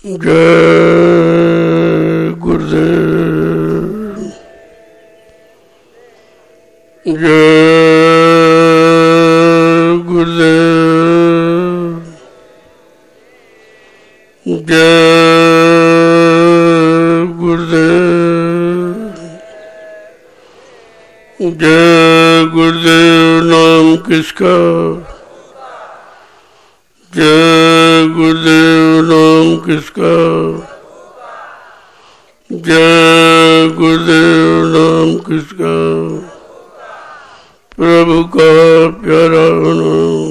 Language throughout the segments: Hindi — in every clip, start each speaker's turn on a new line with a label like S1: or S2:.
S1: जय गुरुदेव, जय गुरुदेव, जय गुरुदेव, जय गुरुदेव। नाम किसका? जय गुरुदेव। नाम किसका? जय गुरुदेव। नाम किसका? प्रभु का प्यारा नाम।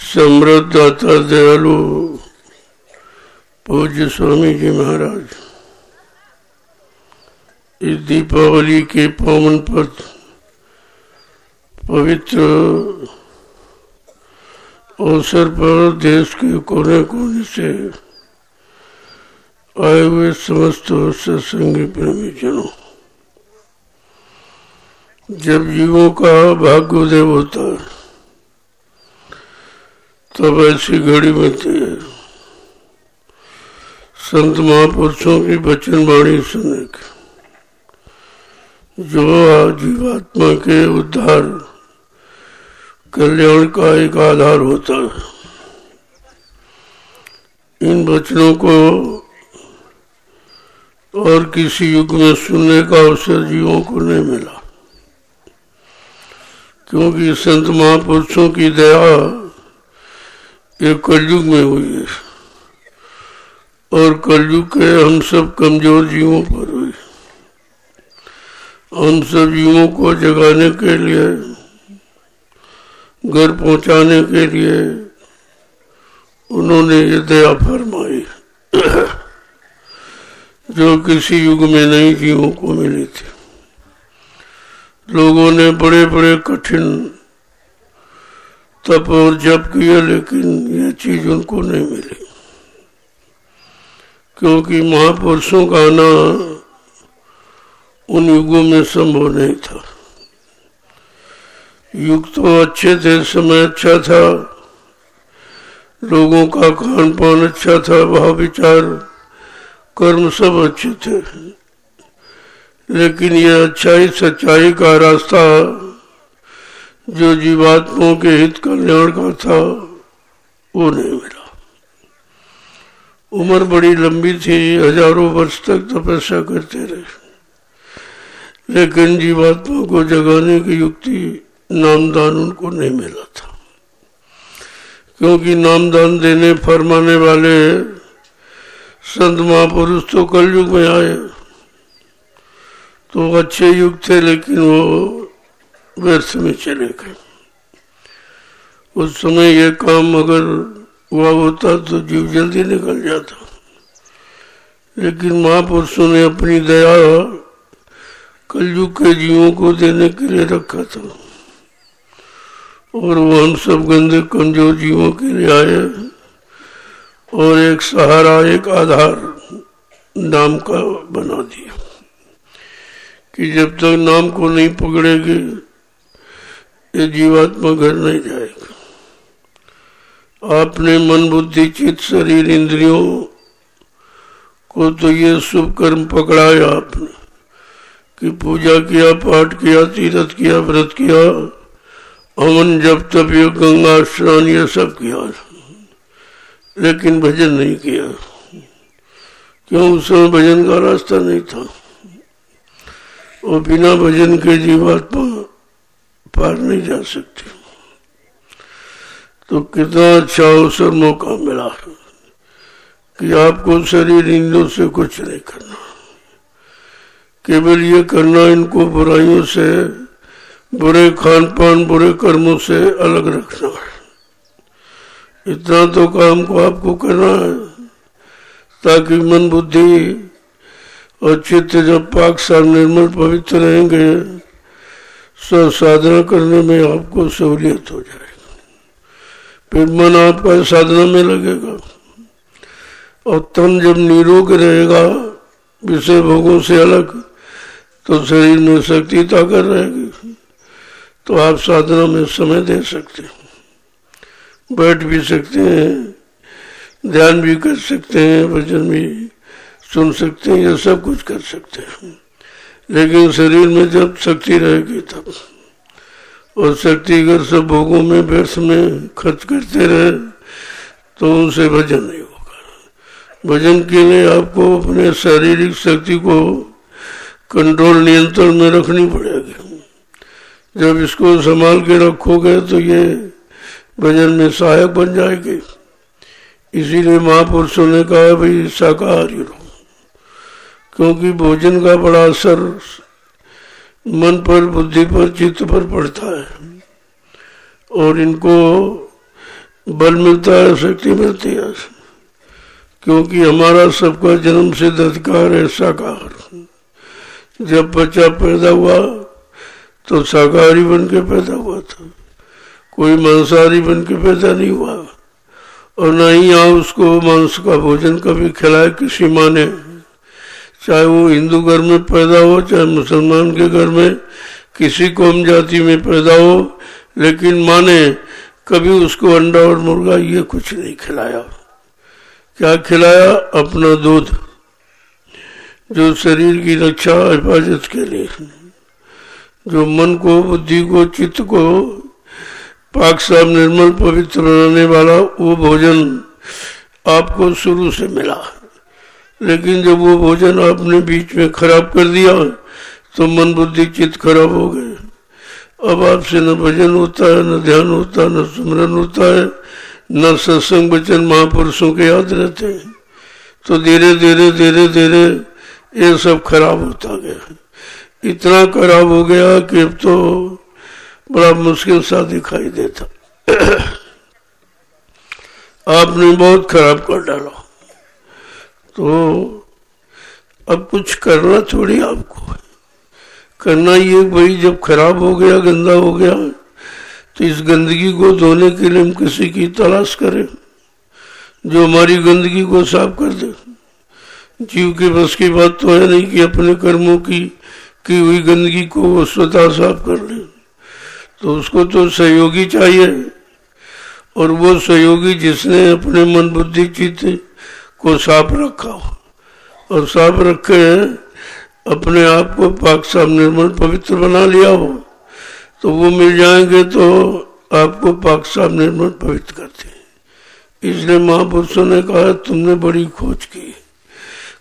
S1: समृद्ध दाता दयालु पूज्य स्वामी जी महाराज, इस दीपावली के पावन पर पवित्र अवसर पर देश के कोने कोने से आए हुए समस्त सत्संगी प्रेमी जनों, जब जीवों का भाग्योदय होता है तब ऐसी घड़ी मिलती है संत महापुरुषों की वचन वाणी सुनने की, जो जीवात्मा के उद्धार कल्याण का एक आधार होता है। इन वचनों को और किसी युग में सुनने का अवसर जीवों को नहीं मिला, क्योंकि संत महापुरुषों की दया ये कलयुग में हुई है और कलयुग के हम सब कमजोर जीवों पर हुई। हम सब जीवों को जगाने के लिए, घर पहुंचाने के लिए उन्होंने ये दया फरमाई जो किसी युग में नई जीवों को मिली थी। लोगों ने बड़े बड़े कठिन तप और जप किया, लेकिन ये चीज उनको नहीं मिली, क्योंकि महापुरुषों का आना उन युगों में संभव नहीं था। युग तो अच्छे थे, समय अच्छा था, लोगों का खान पान अच्छा था, भाव विचार कर्म सब अच्छे थे, लेकिन ये अच्छाई सच्चाई का रास्ता जो जीवात्माओं के हित कल्याण का था वो नहीं मिला। उम्र बड़ी लंबी थी, हजारों वर्ष तक तपस्या करते रहे, लेकिन जीवात्मा को जगाने की युक्ति नामदान उनको नहीं मिला था, क्योंकि नामदान देने फरमाने वाले संत महापुरुष तो कलयुग में आए, तो अच्छे युग थे, लेकिन वो व्यर्थ में चले गए। उस समय ये काम अगर हुआ होता तो जीव जल्दी निकल जाता, लेकिन महापुरुषों ने अपनी दया कलयुग के जीवों को देने के लिए रखा था, और वो हम सब गंदे कमजोर जीवों के लिए आए और एक सहारा, एक आधार नाम का बना दिया कि जब तक नाम को नहीं पकड़ेगी ये जीवात्मा घर नहीं जाएगा। आपने मन बुद्धि चित्त शरीर इंद्रियों को तो ये शुभ कर्म पकड़ाया आपने कि पूजा किया, पाठ किया, तीर्थ किया, व्रत किया, हवन जब तप ये गंगा स्नान ये सब किया, लेकिन भजन नहीं किया। क्यों? उस समय भजन का रास्ता नहीं था, और बिना भजन के जीवात्मा पार नहीं जा सकती। तो कितना अच्छा अवसर मौका मिला कि आपको शरीर इंद्रियों से कुछ नहीं करना, केवल ये करना इनको बुराइयों से, बुरे खान पान, बुरे कर्मों से अलग रखना है। इतना तो काम को आपको करना है, ताकि मन बुद्धि और चित्त जब पाक साफ निर्मल पवित्र रहेंगे, साधना करने में आपको सहूलियत हो जाएगी। फिर मन आपका साधना में लगेगा, और तन जब निरोग रहेगा विषय भोगों से अलग, तो शरीर में शक्ति ताकत रहेगी, तो आप साधना में समय दे सकते हैं, बैठ भी सकते हैं, ध्यान भी कर सकते हैं, भजन भी सुन सकते हैं, ये सब कुछ कर सकते हैं। लेकिन शरीर में जब शक्ति रहेगी तब, और शक्ति अगर सब भोगों में व्यर्थ में खर्च करते रहे तो उनसे भजन नहीं होगा। भजन के लिए आपको अपने शारीरिक शक्ति को कंट्रोल, नियंत्रण में रखनी पड़ेगी। जब इसको संभाल के रखोगे तो ये भजन में सहायक बन जाएगी। इसीलिए महापुरुषों ने कहा भाई शाकाहारी रहो, क्योंकि भोजन का बड़ा असर मन पर, बुद्धि पर, चित्त पर पड़ता है, और इनको बल मिलता है, शक्ति मिलती है, क्योंकि हमारा सबका जन्म सिद्ध अधिकार है शाकाहार। जब बच्चा पैदा हुआ तो शाकाहारी बन के पैदा हुआ था, कोई मांसाहारी बन के पैदा नहीं हुआ, और न ही यहाँ उसको मांस का भोजन कभी खिलाया किसी माँ ने, चाहे वो हिंदू घर में पैदा हो चाहे मुसलमान के घर में, किसी कौम जाति में पैदा हो, लेकिन माँ ने कभी उसको अंडा और मुर्गा ये कुछ नहीं खिलाया। क्या खिलाया? अपना दूध, जो शरीर की रक्षा हिफाजत के लिए, जो मन को, बुद्धि को, चित्त को पाक साफ निर्मल पवित्र बनाने वाला वो भोजन आपको शुरू से मिला। लेकिन जब वो भोजन आपने बीच में खराब कर दिया तो मन बुद्धि चित्त खराब हो गए। अब आपसे न भजन होता है, न ध्यान होता है, न सुमरन होता है, न सत्संग वचन महापुरुषों के याद रहते हैं। तो धीरे धीरे धीरे धीरे ये सब खराब होता गया, इतना खराब हो गया कि अब तो बड़ा मुश्किल सा दिखाई देता। आपने बहुत खराब कर डाला, तो अब कुछ करना थोड़ी आपको करना ये भाई, जब खराब हो गया, गंदा हो गया, तो इस गंदगी को धोने के लिए हम किसी की तलाश करें जो हमारी गंदगी को साफ कर दे। जीव के बस की बात तो है नहीं कि अपने कर्मों की हुई गंदगी को वो स्वतः साफ कर ले, तो उसको तो सहयोगी चाहिए, और वो सहयोगी जिसने अपने मन बुद्धि चित्त को साफ रखा हो, और साफ रखे अपने आप को पाक साफ निर्मल पवित्र बना लिया हो, तो वो मिल जाएंगे तो आपको पाक साफ निर्मल पवित्र करते हैं। इसलिए महापुरुषों ने कहा तुमने बड़ी खोज की,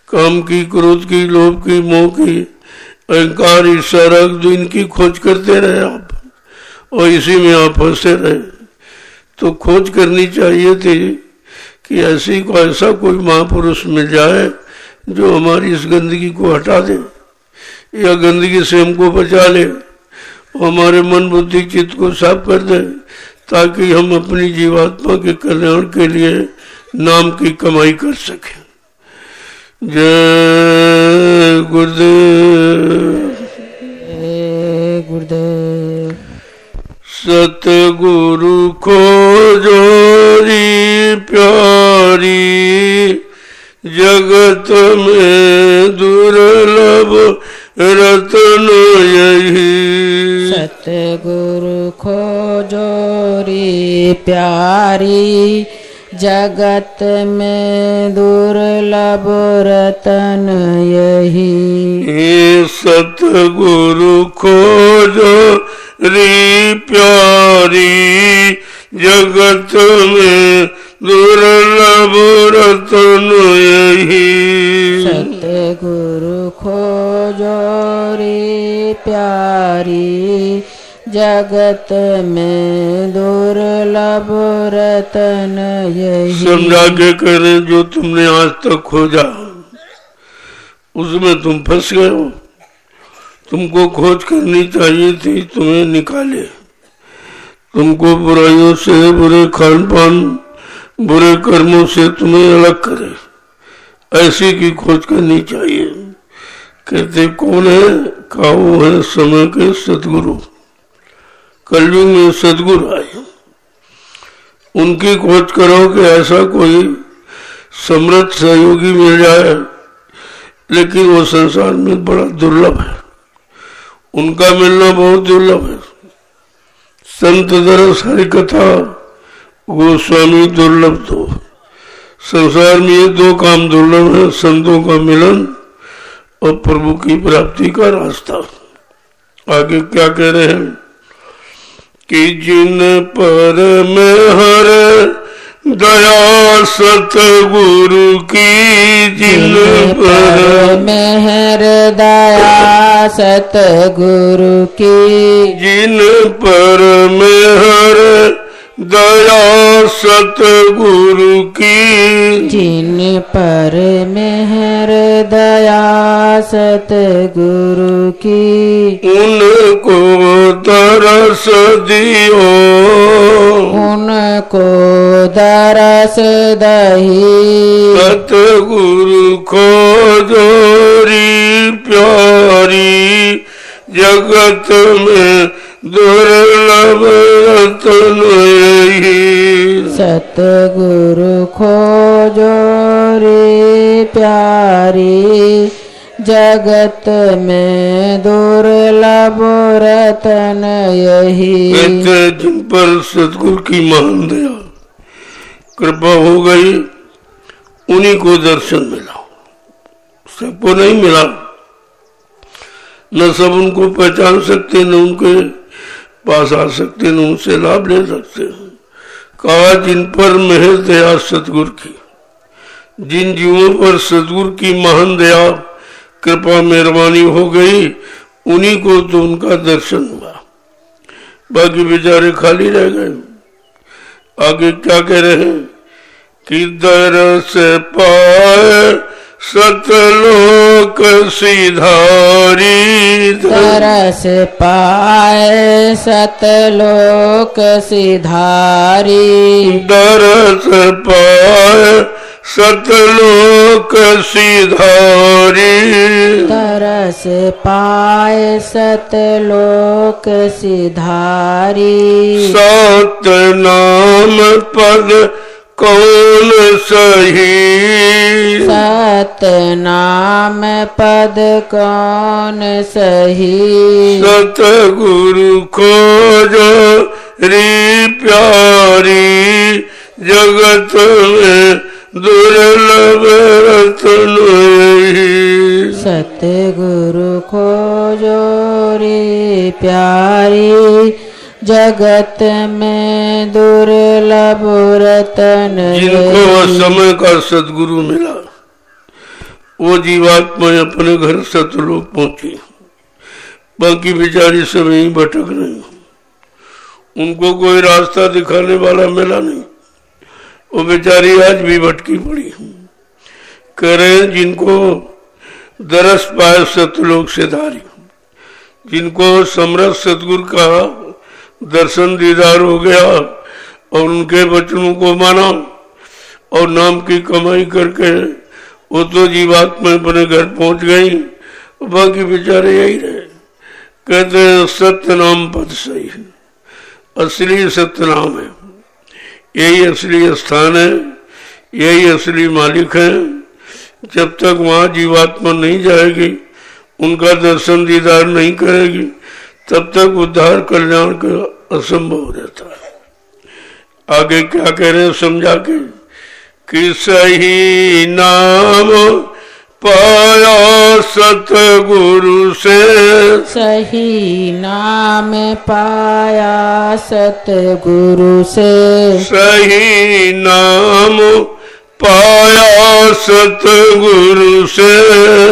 S1: काम की, क्रोध की, लोभ की, मोह की, अहंकार, ईर्ष्या, राग, इनकी खोज करते रहे आप, और इसी में आप फंसे रहे। तो खोज करनी चाहिए थी कि ऐसा कोई महापुरुष मिल जाए जो हमारी इस गंदगी को हटा दे, या गंदगी से हमको बचा ले, हमारे मन बुद्धि चित्त को साफ कर दे, ताकि हम अपनी जीवात्मा के कल्याण के लिए नाम की कमाई कर सकें। जय गुरुदेव।
S2: जय गुरुदेव।
S1: सतगुरु खोजोरी प्यारी, जगत में दुर्लभ रतन यही।
S2: सतगुरु खोजोरी प्यारी, जगत में दुर्लभ रतन यही।
S1: सतगुरु खोजोरी प्यारी, जगत में दुर्लभ रतन यही।
S2: सतगुरु खोजोरी प्यारी, जगत में दुर्लभ रतन यही।
S1: समझा के करें जो तुमने आज तक खोजा उसमें तुम फंस गए हो। तुमको खोज करनी चाहिए थी, तुम्हें निकाले, तुमको बुराइयों से, बुरे खान पान, बुरे कर्मों से तुम्हें अलग करे, ऐसी की खोज करनी चाहिए। कहते कौन है? कहा वो है समय के सदगुरु, कलयुग में सदगुरु आए, उनकी खोज करो कि ऐसा कोई समृद्ध सहयोगी मिल जाए, लेकिन वो संसार में बड़ा दुर्लभ है, उनका मिलना बहुत दुर्लभ है। संत दरस हरि कथा गोस्वामी दुर्लभ तो, संसार में ये दो काम दुर्लभ है, संतों का मिलन और प्रभु की प्राप्ति का रास्ता। आगे क्या कह रहे हैं कि जिन पर में हर दया सतगुरु की, जिन पर
S2: मेहर दया सतगुरु की,
S1: जिन पर मेहर दया सतगुरु की,
S2: जिन पर मेहर दया सतगुरु की,
S1: उनको तरस दियो,
S2: उनको दरस दही,
S1: सतगुरु को जोरी प्यारी, जगत में दुर्लभ रतन यही।
S2: सतगुरु खोजो रे प्यारी, जगत में दुर्लभ रतन यही।
S1: कहते जिन पर सतगुरु की महान दया कृपा हो गई, उन्हीं को दर्शन मिला, सबको नहीं मिला। न सब उनको पहचान सकते, न उनके पास आ सकते, न उनसे लाभ ले सकते। कहा जिन पर महज दया सतगुरु की, जिन जीवों पर सतगुरु की महान दया कृपा मेहरबानी हो गई, उन्हीं को तो उनका दर्शन हुआ, बाकी बेचारे खाली रह गए। आगे क्या कह रहे हैं कि दरस पाए सतलोक सिधारी,
S2: तरस पाए सतलोक सिधारी,
S1: दरस पाए सतलोक सिधारी,
S2: तरस पाए सतलोक सिधारी।
S1: सत नाम पद कौन सही,
S2: सत नाम पद कौन सही,
S1: सतगुरु खोजो री प्यारी, जगत में दुर्लभ रतन यही।
S2: सतगुरु खोजो रे प्यारी, जगत में दुर्लभ रतन।
S1: जिनको समय का सदगुरु मिला, वो जीवात्मा अपने घर सतलोक पहुंची, बाकी बेचारी सब यहीं भटक रही, उनको कोई रास्ता दिखाने वाला मिला नहीं, वो बेचारी आज भी भटकी पड़ी। कह रहे जिनको दरस पाए सतलोक से धारी, जिनको समरथ सतगुरु का दर्शन दीदार हो गया और उनके वचनों को माना और नाम की कमाई करके वो तो जीवात्मा अपने घर पहुंच गई, बाकी बेचारे यही रहे। कहते हैं सत्य नाम पद सही है, असली सत्य नाम है, यही असली स्थान है, यही असली मालिक है। जब तक वहाँ जीवात्मा नहीं जाएगी, उनका दर्शन दीदार नहीं करेगी, तब तक उद्धार कल्याण का असंभव रहता है। आगे क्या कह रहे हैं समझा के कि सही नाम पाया सतगुरु से,
S2: सही नाम पाया सतगुरु से,
S1: सही नाम पाया सतगुरु से,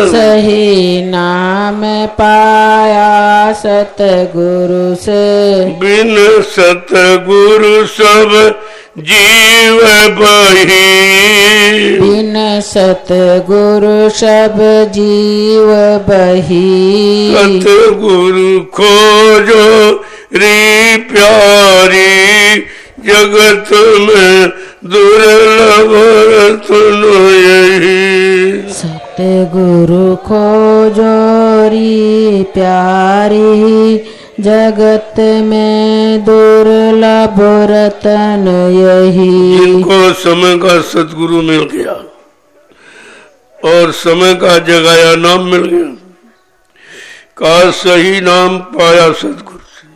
S2: सही नाम पाया सतगुरु से।
S1: बिन सतगुरु सब जीव बही,
S2: बिन सतगुरु सब जीव बही,
S1: सतगुरु खोजो री प्यारी, जगत में दुर्लभ रतन यही।
S2: सतगुरु खोजो री प्यारी, जगत में दुर्लभ रतन यही।
S1: जिनको समय का सतगुरु मिल गया और समय का जगाया नाम मिल गया, का सही नाम पाया सतगुरु से।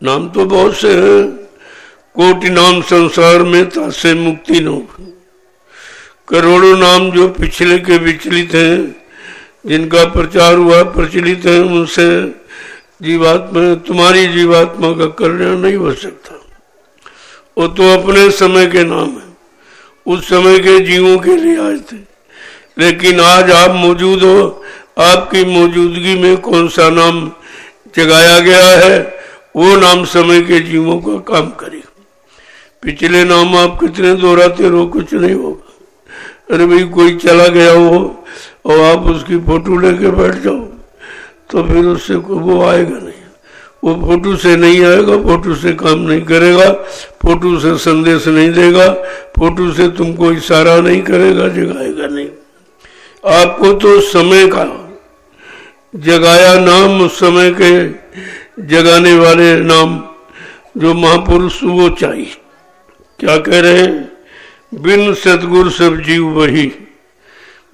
S1: नाम तो बहुत से हैं, कोटि नाम संसार में तासे मुक्ति न हो, करोड़ों नाम जो पिछले के विचलित हैं, जिनका प्रचार हुआ प्रचलित है, उनसे जीवात्मा, तुम्हारी जीवात्मा का कल्याण नहीं हो सकता। वो तो अपने समय के नाम है, उस समय के जीवों के लिए आए थे। लेकिन आज आप मौजूद हो, आपकी मौजूदगी में कौन सा नाम जगाया गया है, वो नाम समय के जीवों का काम करेगा। पिछले नाम आप कितने दोहराते रहो, कुछ नहीं होगा। अरे भाई कोई चला गया हो और आप उसकी फोटो लेके बैठ जाओ तो फिर उससे वो आएगा नहीं, वो फोटो से नहीं आएगा, फोटो से काम नहीं करेगा, फोटो से संदेश नहीं देगा, फोटो से तुमको इशारा नहीं करेगा, जगाएगा नहीं। आपको तो समय का जगाया नाम, उस समय के जगाने वाले नाम जो महापुरुष, वो चाहिए। क्या कह रहे हैं? बिन सतगुरु सब जीव वही।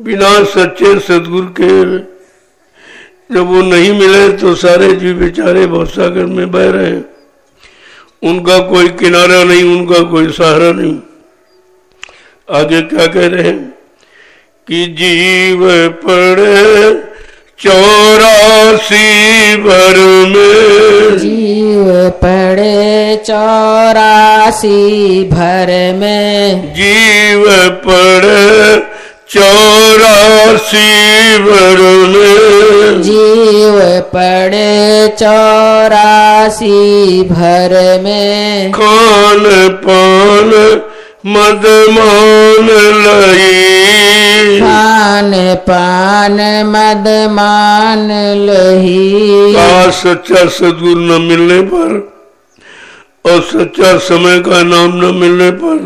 S1: बिना सच्चे सतगुरु के जब वो नहीं मिले तो सारे जीव बेचारे भवसागर में बह रहे हैं। उनका कोई किनारा नहीं, उनका कोई सहारा नहीं। आगे क्या कह रहे हैं कि जीव पड़े 84 भर में,
S2: जीव पड़े 84 भर में,
S1: जीव पड़े 84 भर में,
S2: जीव पड़े 84 भर में,
S1: खान पान मद मान लही,
S2: खान पान मद मान लही।
S1: का सच्चा सद्गुरु न मिलने पर और सच्चा समय का नाम न मिलने पर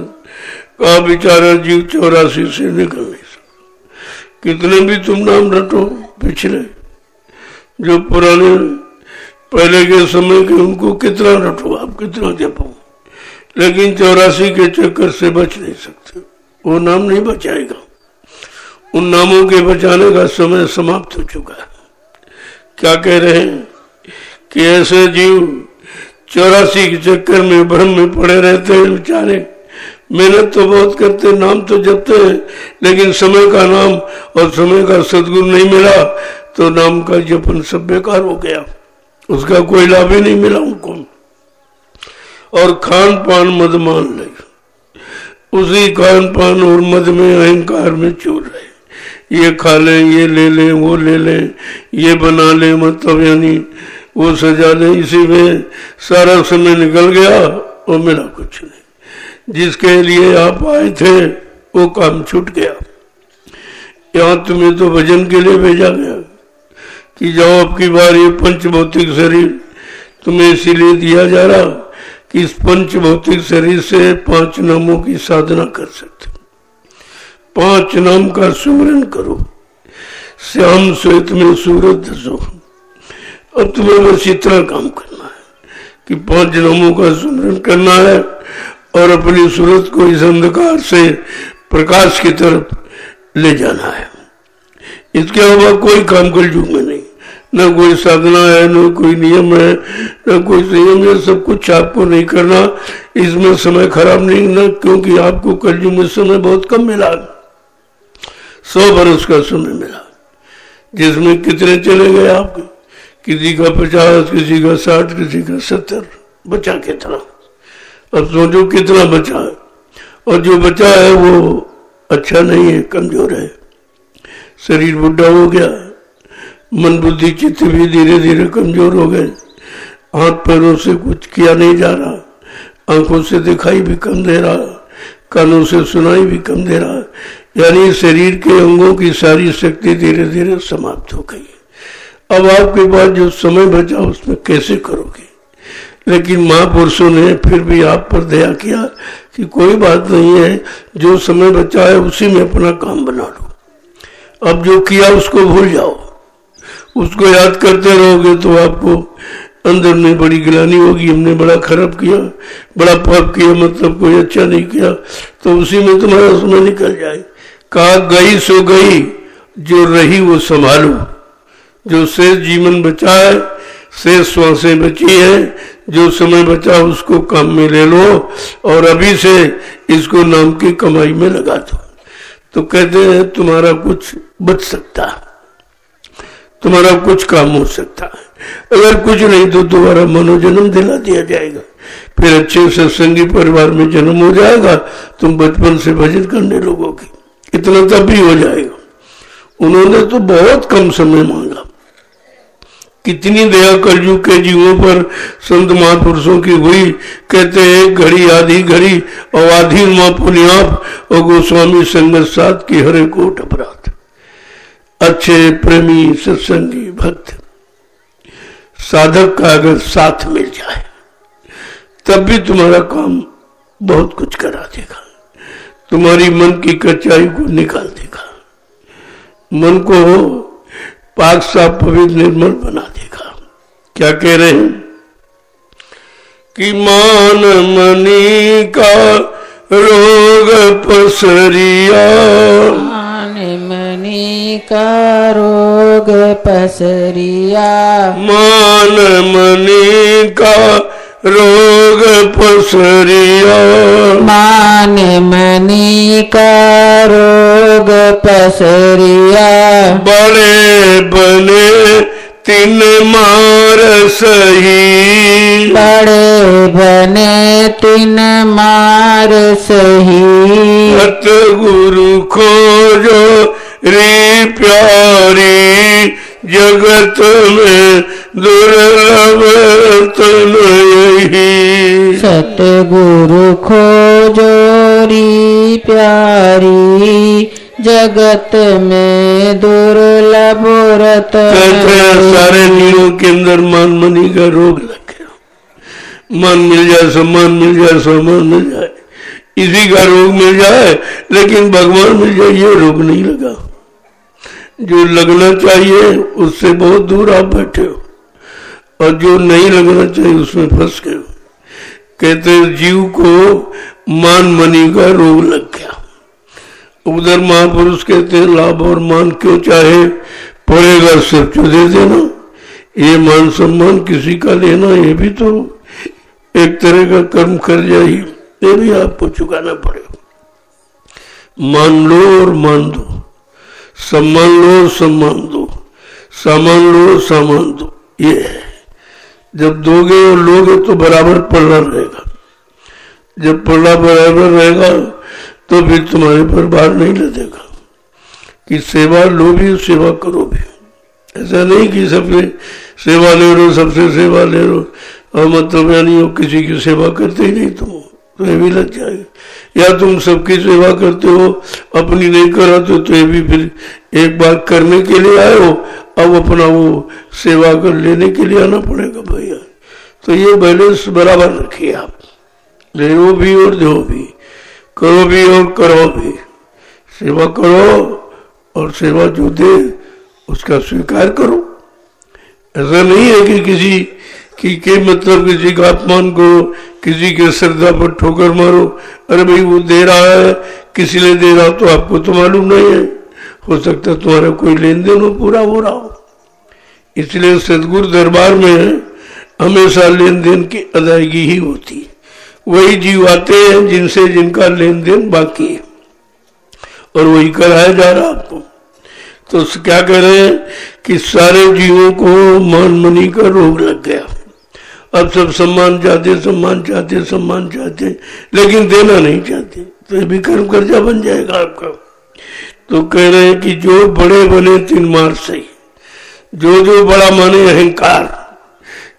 S1: का बेचारा जीव 84 से निकल नहीं सकता। कितने भी तुम नाम रटो पिछले, जो पुराने पहले के समय के, उनको कितना रटो आप, कितना जपो, लेकिन 84 के चक्कर से बच नहीं सकते। वो नाम नहीं बचाएगा। उन नामों के बचाने का समय समाप्त हो चुका है। क्या कह रहे हैं कि ऐसे जीव 84 के चक्कर में भ्रम में पड़े रहते हैं बेचारे। मेहनत तो बहुत करते, नाम तो जपते हैं, लेकिन समय का नाम और समय का सद्गुरु नहीं मिला तो नाम का जपन सब बेकार हो गया, उसका कोई लाभ ही नहीं मिला उनको। और खान पान मद मान ले, उसी खान पान और मद में अहंकार में चूर रहे। ये खा ले, ये ले ले, वो ले ले, ये बना ले, मतलब यानी वो सजा ले, इसी में सारा समय निकल गया और मिला कुछ नहीं। जिसके लिए आप आए थे वो काम छूट गया। यहाँ तुम्हें तो भजन के लिए भेजा गया कि जाओ अब की बार ये पंच भौतिक शरीर तुम्हें इसीलिए दिया जा रहा कि इस पंच भौतिक शरीर से 5 नामों की साधना कर सकते। 5 नाम का सुमरन करो। श्याम श्वेत में सूरज दसो। अब तुम्हें बस इतना काम करना है कि 5 नामों का सुमरन करना है और अपनी सूरत को इस अंधकार से प्रकाश की तरफ ले जाना है। इसके अलावा कोई काम कलयुग में नहीं, न कोई साधना है, न कोई नियम है, न कोई संयम है। सब कुछ आपको नहीं करना। इसमें समय खराब नहीं ना, क्योंकि आपको कलयुग में समय बहुत कम मिला, 100 बरस का समय मिला, जिसमें कितने चले गए आपके? किसी का 50, किसी का 60, किसी का 70। बचा कितना? अब सोचो कितना बचा है। और जो बचा है वो अच्छा नहीं है, कमजोर है। शरीर बुढ़ा हो गया, मन बुद्धि चित्त भी धीरे धीरे कमजोर हो गए। हाथ पैरों से कुछ किया नहीं जा रहा, आंखों से दिखाई भी कम दे रहा, कानों से सुनाई भी कम दे रहा। यानी शरीर के अंगों की सारी शक्ति धीरे धीरे समाप्त हो गई। अब आपके पास जो समय बचा उसमें कैसे करोगे? लेकिन महापुरुषों ने फिर भी आप पर दया किया कि कोई बात नहीं है, जो समय बचा है उसी में अपना काम बना लो। अब जो किया उसको भूल जाओ, उसको याद करते रहोगे तो आपको अंदर में बड़ी गिलानी होगी, हमने बड़ा खराब किया, बड़ा पाप किया, मतलब कोई अच्छा नहीं किया, तो उसी में तुम्हारा समय निकल जाए। कहा गई सो गई, जो रही वो संभालो। जो शेष जीवन बचा है, शेष श्वासें बची है, जो समय बचा उसको काम में ले लो और अभी से इसको नाम की कमाई में लगा दो। तो कहते हैं तुम्हारा कुछ बच सकता है, तुम्हारा कुछ काम हो सकता है। अगर कुछ नहीं तो दोबारा मनोजन्म दिला दिया जाएगा, फिर अच्छे सत्संगी परिवार में जन्म हो जाएगा, तुम बचपन से भजन करने लगोगे, इतना तब भी हो जाएगा। उन्होंने तो बहुत कम समय मांगा। कितनी दया कलयुग के जीवों पर संत महापुरुषों की हुई। कहते हैं घड़ी आधी घड़ी अवाधीन मां पुण्याप और गोस्वामी संगत साथ की हरे कोट अपराध। अच्छे प्रेमी सत्संगी भक्त साधक का अगर साथ मिल जाए तब भी तुम्हारा काम बहुत कुछ करा देगा, तुम्हारी मन की कच्चाई को निकाल देगा, मन को पाक साफ पवित्र निर्मल बना देगा। क्या कह रहे हैं कि मान मनी का रोग पसरिया,
S2: मान मनी का रोग पसरिया,
S1: मान मनी का रोग पसरिया,
S2: मान मनी का रोग पसरिया,
S1: बड़े बने तीन मार सही,
S2: बड़े बने तीन मार सही,
S1: सतगुरु खोजो रे प्यारी, जगत में दुर्लभ तन यही,
S2: सतगुरु खोजो री प्यारी, जगत में दुर्लभ रतन।
S1: सारे जीवों के अंदर मान मनी का रोग लग गया। मन मिल जाए, सम्मान मिल जाए, सम्मान मिल जाए, इसी का रोग मिल जाए, लेकिन भगवान मिल जाए ये रोग नहीं लगा। जो लगना चाहिए उससे बहुत दूर आप बैठे हो, और जो नहीं लगना चाहिए उसमें फंस गए हो। कहते जीव को मान मनी का रोग लग गया। उधर महापुरुष कहते हैं लाभ और मान क्यों चाहे, पड़ेगा सब जो दे देना। ये मान सम्मान किसी का लेना, ये भी तो एक तरह का कर्म कर जाए, ये भी आपको चुकाना पड़ेगा। मान लो और मान दो, सम्मान लो और सम्मान दो, सामान लो और सामान दो, ये है। जब दोगे और लोगे तो बराबर पल्ला रहेगा। जब पल्ला बराबर रहेगा तो फिर तुम्हारे पर भार नहीं लगेगा कि सेवा लो भी सेवा करो भी। ऐसा नहीं कि सबसे सेवा ले लो, सबसे सेवा ले लो, और मतलब यानी हो किसी की सेवा करते ही नहीं तुम, तो ये भी लग जाएगा। या तुम सबकी सेवा करते हो, अपनी नहीं कराते, तो ये भी फिर एक बार करने के लिए आए हो, अब अपना वो सेवा कर लेने के लिए आना पड़ेगा भैया। तो ये बैलेंस बराबर रखिए आप, ले भी और दो भी, करो भी और करो भी। सेवा करो और सेवा जो दे उसका स्वीकार करो। ऐसा नहीं है कि किसी की के मतलब किसी का अपमान करो, किसी के श्रद्धा पर ठोकर मारो। अरे भाई वो दे रहा है, किसी ने दे रहा तो आपको तो मालूम नहीं है, हो सकता है तुम्हारा कोई लेन देन हो पूरा हो रहा हो। इसलिए सदगुरु दरबार में हमेशा लेन देन की अदायगी ही होती है। वही जीव आते हैं जिनसे जिनका लेन देन बाकी है, और वही कराया जा रहा आपको। तो क्या कह रहे हैं कि सारे जीवों को मान मनी का रोग लग गया। अब सब सम्मान चाहते, सम्मान चाहते, सम्मान चाहते, लेकिन देना नहीं चाहते, तो ये भी कर्म कर्जा बन जाएगा आपका। तो कह रहे हैं कि जो बड़े बने तीन मार सही, जो बड़ा माने अहंकार,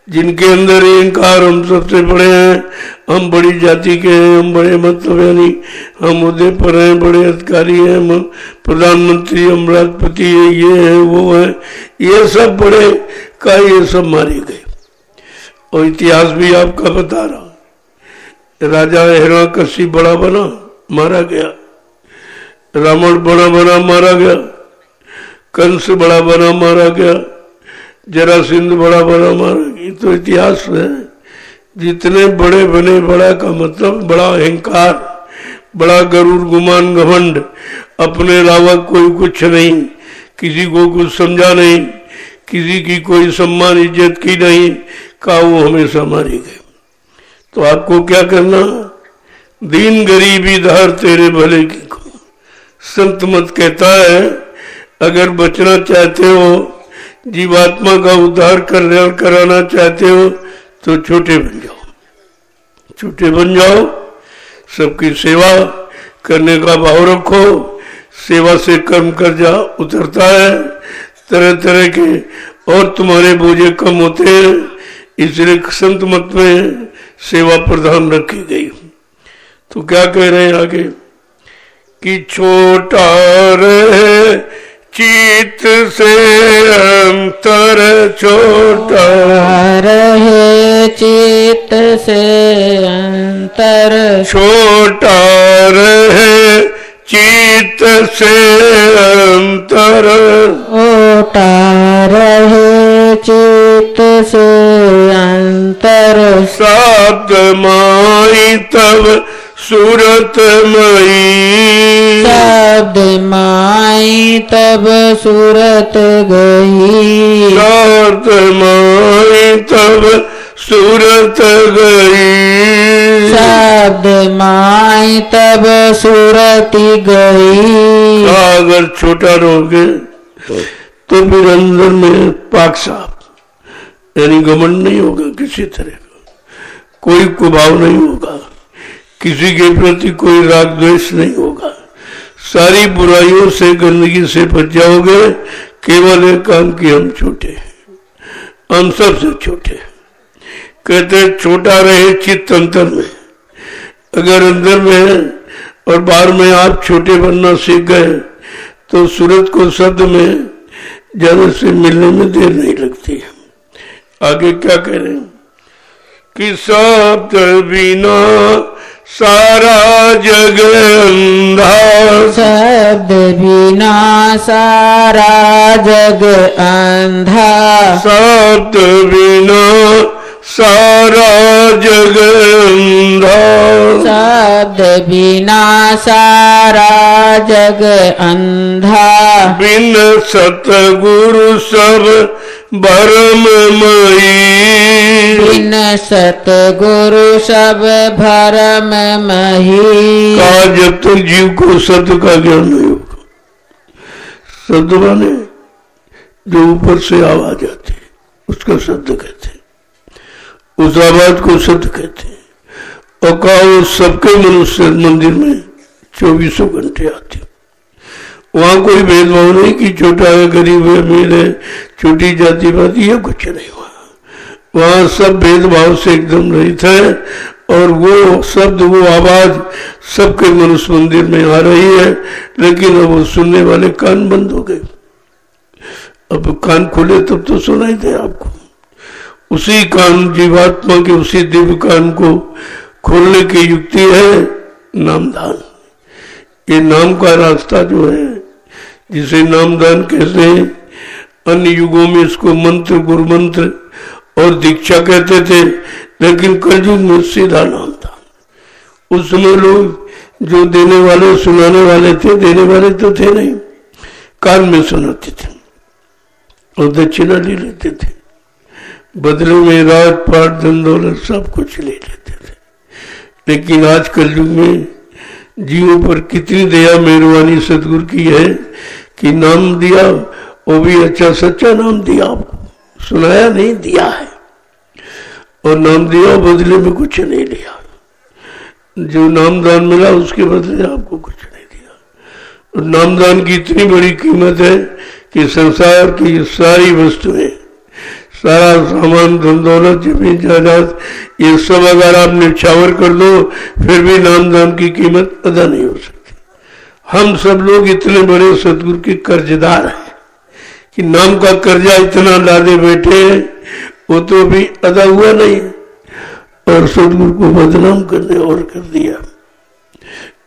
S1: जिनके अंदर अहंकार हम सबसे बड़े हैं, हम बड़ी जाति के हैं, हम बड़े मतलब यानी हम उदय पर हैं, बड़े अधिकारी हैं, हम प्रधानमंत्री, हम राष्ट्रपति है, ये है वो है, ये सब बड़े का ये सब मारे गए। और इतिहास भी आपका बता रहा। राजा हिरण्यकशिपु बड़ा बना, मारा गया। रावण बड़ा बना, मारा गया। कंस बड़ा बना, मारा गया। जरासंध बड़ा बना, मारा गया। तो इतिहास है। जितने बड़े बने, बड़ा का मतलब बड़ा अहंकार, बड़ा गरुड़ गुमान घमंड, अपने अलावा कोई कुछ नहीं, किसी को कुछ समझा नहीं, किसी की कोई सम्मान इज्जत की नहीं, का वो हमेशा मारे गए। तो आपको क्या करना, दीन गरीबी धार तेरे भले की को, संत मत कहता है अगर बचना चाहते हो, जीवात्मा का उद्धार कराना चाहते हो तो छोटे बन जाओ, छोटे बन जाओ, सबकी सेवा करने का भाव रखो। सेवा से कर्म कर्जा उतरता है, तरह तरह के और तुम्हारे बोझे कम होते हैं। इसलिए संत मत में सेवा प्रधान रखी गई। तो क्या कह रहे हैं आगे कि छोटा रहे चित से अंतर, छोटा
S2: रहे चित से अंतर,
S1: छोटा रहे चित से अंतर,
S2: ओटा रहे चित से अंतर,
S1: शब्द माई तब सूरत मई,
S2: शब्द माई तब सूरत गई,
S1: शब्द माई तब सूरत गई,
S2: शब्द माई तब सूरत गई।
S1: अगर छोटा रहोगे तो फिर अंदर में पाक साफ, यानी घमंड नहीं होगा किसी तरह का, कोई कुभाव नहीं होगा, किसी के प्रति कोई राग द्वेष नहीं होगा, सारी बुराइयों से गंदगी से बच जाओगे। केवल एक काम की हम छोटे हैं, हम सबसे छोटे। कहते छोटा रहे चित्त अंतर में, अगर अंदर में और बाहर में आप छोटे बनना सीख गए तो सूरत को शब्द में ज्यादा से मिलने में देर नहीं लगती। आगे क्या कह रहे हैं कि शब्द बिना सारा जग अंधा,
S2: शब्द बिना सारा जग अंधा,
S1: शब्द बिना सारा जग अंधा,
S2: शब्द बिना सारा जग अंधा,
S1: बिन सतगुरु सब भरममयी,
S2: बिन सतगुरु सब भरममयी।
S1: कहा जब तक जीव को सत्य का ज्ञान नहीं होगा, शब्द माने जो ऊपर से आवाज आती है उसका शब्द कहते हैं, उस आवाज को शब्द कहते हैं। और कहा वो सबके मनुष्य मंदिर में 24 घंटे आती, वहां कोई भेदभाव नहीं कि छोटा है, गरीब है, अमीर है, छोटी जाति पाति, ये कुछ नहीं हुआ। वहां सब भेदभाव से एकदम रहित है और वो शब्द, वो आवाज सबके मनुष्य मंदिर में आ रही है। लेकिन अब वो सुनने वाले कान बंद हो गए, अब कान खोले तब तो सुनाई दे आपको। उसी कान, जीवात्मा के उसी दिव्य कान को खोलने की युक्ति है नामदान। ये नाम का रास्ता जो है, जिसे नामदान कहते हैं, अन्य युगों में इसको मंत्र, गुरु मंत्र और दीक्षा कहते थे, लेकिन कलयुग में सीधा नामदान। उस समय लोग जो देने वाले, सुनाने वाले थे, देने वाले तो थे नहीं, कान में सुनाते थे और दक्षिणा ले लेते थे, बदले में राजपाट, धन दौलत सब कुछ ले लेते थे। लेकिन आज कलयुग में जीवों पर कितनी दया मेहरबानी सतगुरु की है कि नाम दिया, वो भी अच्छा सच्चा नाम दिया, आपको सुनाया नहीं, दिया है। और नाम दिया, बदले में कुछ नहीं लिया। जो नामदान मिला उसके बदले आपको कुछ नहीं दिया। और नामदान की इतनी बड़ी कीमत है कि संसार की सारी वस्तुएं, सारा सामान, धन दौलत, जमीन जायदाद, ये सब अगर आप निछावर कर दो फिर भी नामदान की कीमत अदा नहीं हो सकती। हम सब लोग इतने बड़े सतगुरु के कर्जदार हैं कि नाम का कर्जा इतना लादे बैठे हैं, वो तो अभी अदा हुआ नहीं, और सतगुरु को बदनाम करने और कर दिया।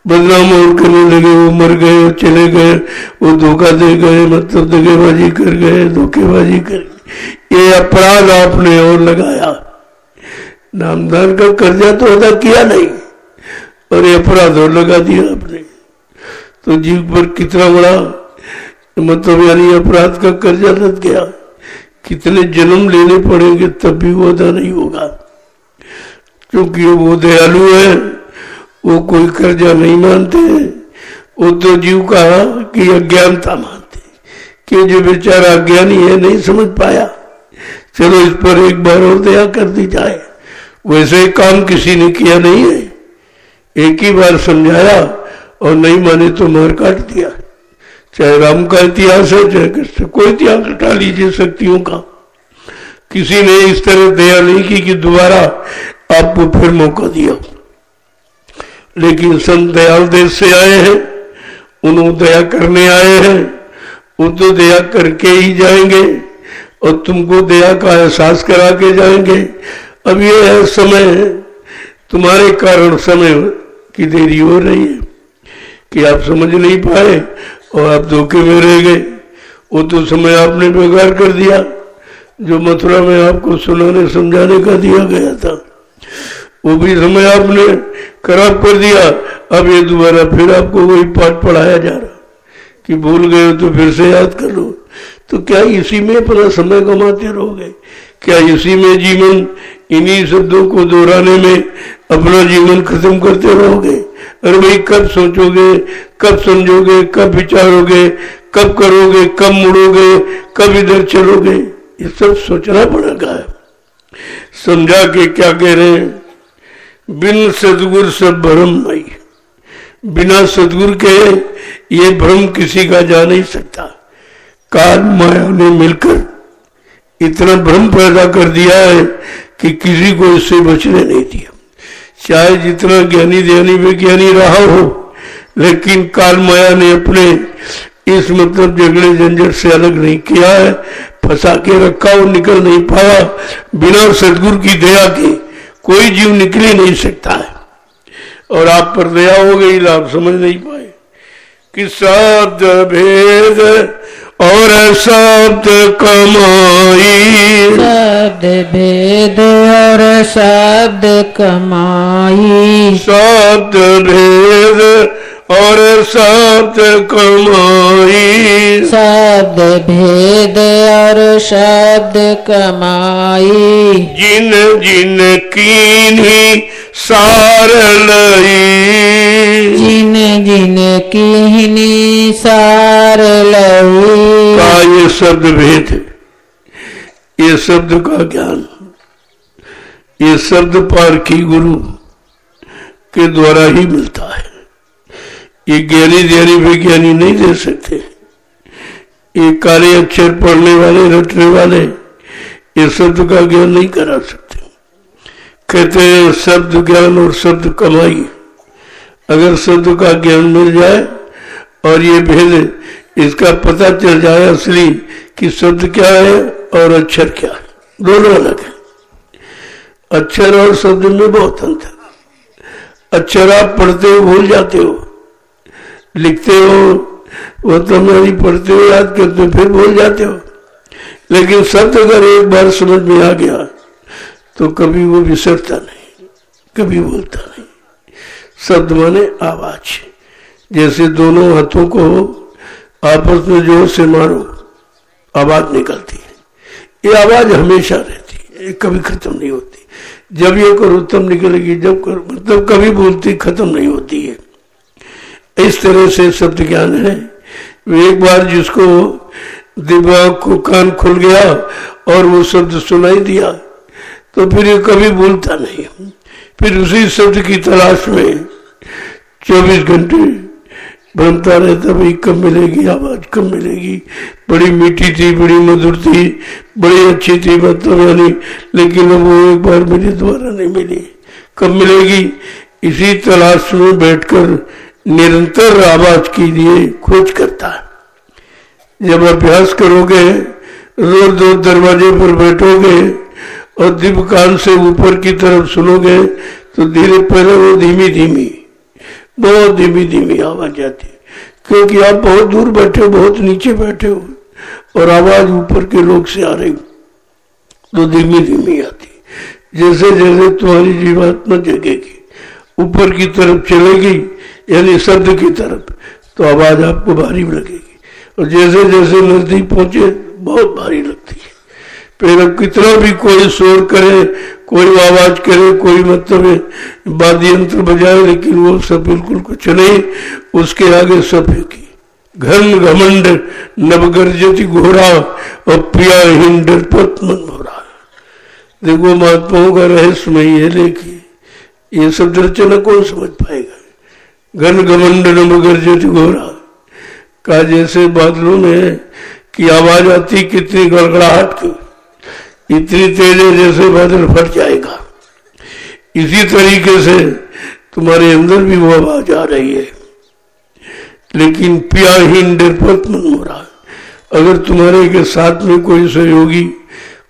S1: बदनाम और करने लगे, वो मर गए, वो चले गए, वो धोखा दे गए, मतलब दगेबाजी कर गए, धोखेबाजी कर गए। ये अपराध आपने और लगाया। नामदान का कर्जा तो अदा किया नहीं और ये अपराध और लगा दिया आपने। तो जीव पर कितना बड़ा, मतलब यानी अपराध का कर्जा लग गया। कितने जन्म लेने पड़ेंगे तब भी वो अदा नहीं होगा, क्योंकि वो दयालु है, वो कोई कर्जा नहीं मानते हैं, वो तो जीव का की अज्ञानता मानते कि जो बेचारा अज्ञानी है, नहीं समझ पाया, चलो इस पर एक बार और दया कर दी जाए। वैसे काम किसी ने किया नहीं है, एक ही बार समझाया और नहीं माने तो मार काट दिया। चाहे राम का इतिहास है, चाहे कृष्ण, कोई इतिहास हटा लीजिए शक्तियों का, किसी ने इस तरह दया नहीं की कि दोबारा आपको फिर मौका दिया। लेकिन संत दयाल देश से आए हैं, उन्होंने दया करने आए हैं, वो तो दया करके ही जाएंगे और तुमको दया का एहसास करा के जाएंगे। अब ये है समय, तुम्हारे कारण समय की देरी हो रही है कि आप समझ नहीं पाए और आप धोखे में रह गए। वो तो समय आपने बेकार कर दिया जो मथुरा में आपको सुनाने समझाने का दिया गया था, वो भी समय आपने खराब कर दिया। अब ये दोबारा फिर आपको वही पाठ पढ़ाया जा रहा कि भूल गए हो तो फिर से याद कर लो। तो क्या इसी में अपना समय गंवाते रहोगे? क्या इसी में जीवन, इन्हीं शब्दों को दोहराने में अपना जीवन खत्म करते रहोगे? अरे भाई, कब सोचोगे, कब समझोगे, कब विचारोगे, कब करोगे, कब मुड़ोगे, कब इधर चलोगे? ये सब सोचना पड़ेगा। समझा के क्या कह रहे हैं? बिन सदगुरु सब भ्रम नहीं, बिना सदगुरु के ये भ्रम किसी का जा नहीं सकता। काल माया ने मिलकर इतना भ्रम पैदा कर दिया है कि किसी को इससे बचने नहीं दिया। चाहे जितना ज्ञानी ध्यानी विज्ञानी रहा हो, लेकिन काल माया ने अपने इस मतलब झगड़े झंझट से अलग नहीं किया है, फंसा के रखा और निकल नहीं पाया। बिना सदगुरु की दया के कोई जीव निकल ही नहीं सकता है। और आप पर दया हो गई, आप समझ नहीं पाए कि शब्द भेद और शब्द कमाई,
S2: शब्द भेद और शब्द कमाई,
S1: शब्द भेद और शब्द कमाई,
S2: शब्द भेद और शब्द कमाई,
S1: जिन जिन कीन्ही सार लई,
S2: जिन जिन कीन्ही सार लई।
S1: का ये शब्द भेद, ये शब्द का ज्ञान, ये शब्द पारखी गुरु के द्वारा ही मिलता है। ये ज्ञानी ध्यानी विज्ञानी नहीं दे सकते। ये काले अक्षर पढ़ने वाले, रटने वाले ये शब्द का ज्ञान नहीं करा सकते। कहते हैं शब्द ज्ञान और शब्द कमाई। अगर शब्द का ज्ञान मिल जाए और ये भेद इसका पता चल जाए असली कि शब्द क्या है और अक्षर क्या है, दोनों अलग है। अक्षर और शब्द में बहुत अंतर। अक्षर आप पढ़ते हो भूल जाते हो, लिखते हो वो तो नहीं, पढ़ते हो याद करते हो फिर भूल जाते हो। लेकिन शब्द अगर एक बार समझ में आ गया तो कभी वो बिसरता नहीं, कभी भूलता नहीं। शब्द माने आवाज। जैसे दोनों हाथों को आपस में जोर से मारो, आवाज निकलती है। ये आवाज हमेशा रहती है, ये कभी खत्म नहीं होती। जब ये करो तब निकलेगी, जब करो मतलब कभी बोलती खत्म नहीं होती है। इस तरह से शब्द ज्ञान है। एक बार जिसको दिमाग को कान खुल गया और वो शब्द सुनाई दिया तो फिर ये कभी भूलता नहीं। फिर उसी शब्द की तलाश में 24 घंटे भ्रमता रहता, भाई कब मिलेगी आवाज, कब मिलेगी। बड़ी मीठी थी, बड़ी मधुर थी, बड़ी अच्छी थी मतलब यानी, लेकिन अब वो एक बार मिली, दोबारा नहीं मिली, कब मिलेगी। इसी तलाश में बैठकर निरंतर आवाज के लिए खोज करता है। जब अभ्यास करोगे, रोज रोज दरवाजे पर बैठोगे और दिव्य कान से ऊपर की तरफ सुनोगे तो धीरे पहले वो धीमी धीमी, बहुत धीमी धीमी आवाज आती है, क्योंकि आप बहुत दूर बैठे हो, बहुत नीचे बैठे हो और आवाज ऊपर के लोग से आ रही तो धीमी धीमी आती। जैसे जैसे तुम्हारी जीवात्मा जगेगी, ऊपर की तरफ चलेगी यानी शब्द की तरफ, तो आवाज आपको भारी लगेगी और जैसे जैसे नजदीक पहुंचे बहुत भारी लगती है। फिर अब कितना भी कोई शोर करे, कोई आवाज करे, कोई मतलब वाद्य यंत्र बजाए, लेकिन वो सब बिल्कुल कुछ नहीं, उसके आगे सब है की घन घमंड नवगर्जति घोरा और पिया हिंडर पत्मन भोरा। देखो महात्माओं का रहस्यमय है, लेकिन ये सब रचना कौन समझ पाएगा। घन घमंड नवगर्जति घोरा का जैसे बादलों में की आवाज आती, कितनी गड़गड़ाहट की, इतनी तेज है जैसे बादल फट जाएगा। इसी तरीके से तुम्हारे अंदर भी वो आवाज आ रही है, लेकिन पियाहीन डरपत मन हो रहा। अगर तुम्हारे के साथ में कोई सहयोगी,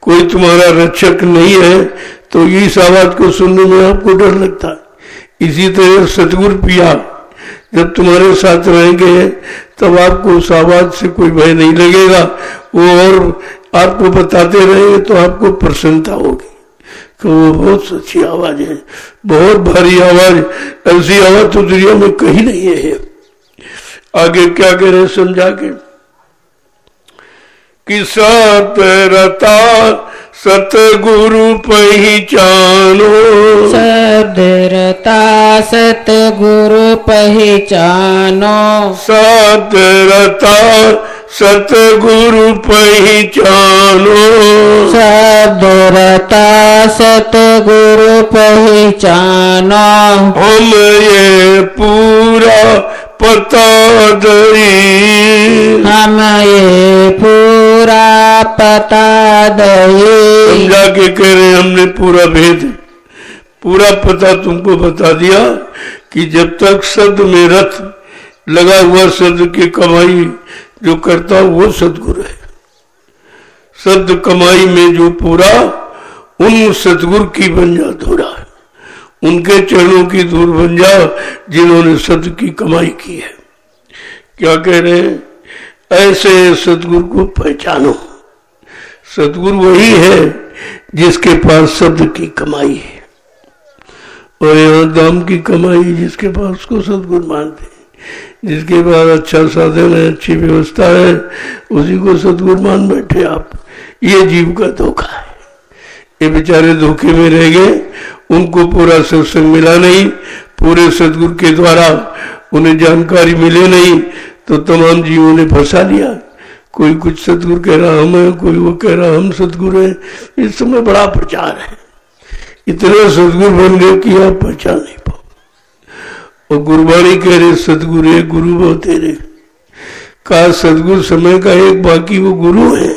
S1: कोई तुम्हारा रक्षक नहीं है, तो इस आवाज को सुनने में आपको डर लगता है। इसी तरह सतगुरु पिया जब तुम्हारे साथ रहेंगे तब आपको उस आवाज से कोई भय नहीं लगेगा, वो और आपको बताते रहेंगे तो आपको प्रसन्नता होगी कि वो बहुत अच्छी आवाज है, बहुत भारी आवाज, ऐसी आवाज तो दुनिया में कहीं नहीं है। आगे क्या कह रहे समझा के कि सतरता सतगुरु पहचानो,
S2: सदरता सतगुरु पहचानो,
S1: सतरता सतगुरु पहचानो,
S2: सदरता सतगुरु पहचानो।
S1: हम ये पूरा पता दई,
S2: हम ये पूरा पता दई।
S1: समझा के कह रहे हमने पूरा भेद, पूरा पता तुमको बता दिया कि जब तक शब्द में रथ लगा हुआ, शब्द की कमाई जो करता वो सतगुरु है। शब्द कमाई में जो पूरा, उन सतगुरु की बन जा धुरा, उनके चरणों की धूल बन जा जिन्होंने शब्द की कमाई की है। क्या कह रहे हैं, ऐसे सतगुरु को पहचानो। सतगुरु वही है जिसके पास शब्द की कमाई है, और यहाँ दाम की कमाई जिसके पास उसको सतगुरु मानते हैं। जिसके पास अच्छा साधन है, अच्छी व्यवस्था है, उसी को सतगुरु मान बैठे आप। ये जीव का धोखा है। ये बेचारे धोखे में रह गए, उनको पूरा सत्संग मिला नहीं, पूरे सतगुरु के द्वारा उन्हें जानकारी मिले नहीं, तो तमाम जीवों ने फंसा लिया। कोई कुछ सतगुरु कह रहा हम है, कोई वो कह रहा हम सतगुरु हैं। इस समय बड़ा प्रचार है, इतने सतगुरु बन गए कि आप पहचान नहीं पाओ। और गुरुवाणी कह रहे सतगुरु है, गुरु वो तेरे का सतगुरु समय का एक, बाकी वो गुरु है,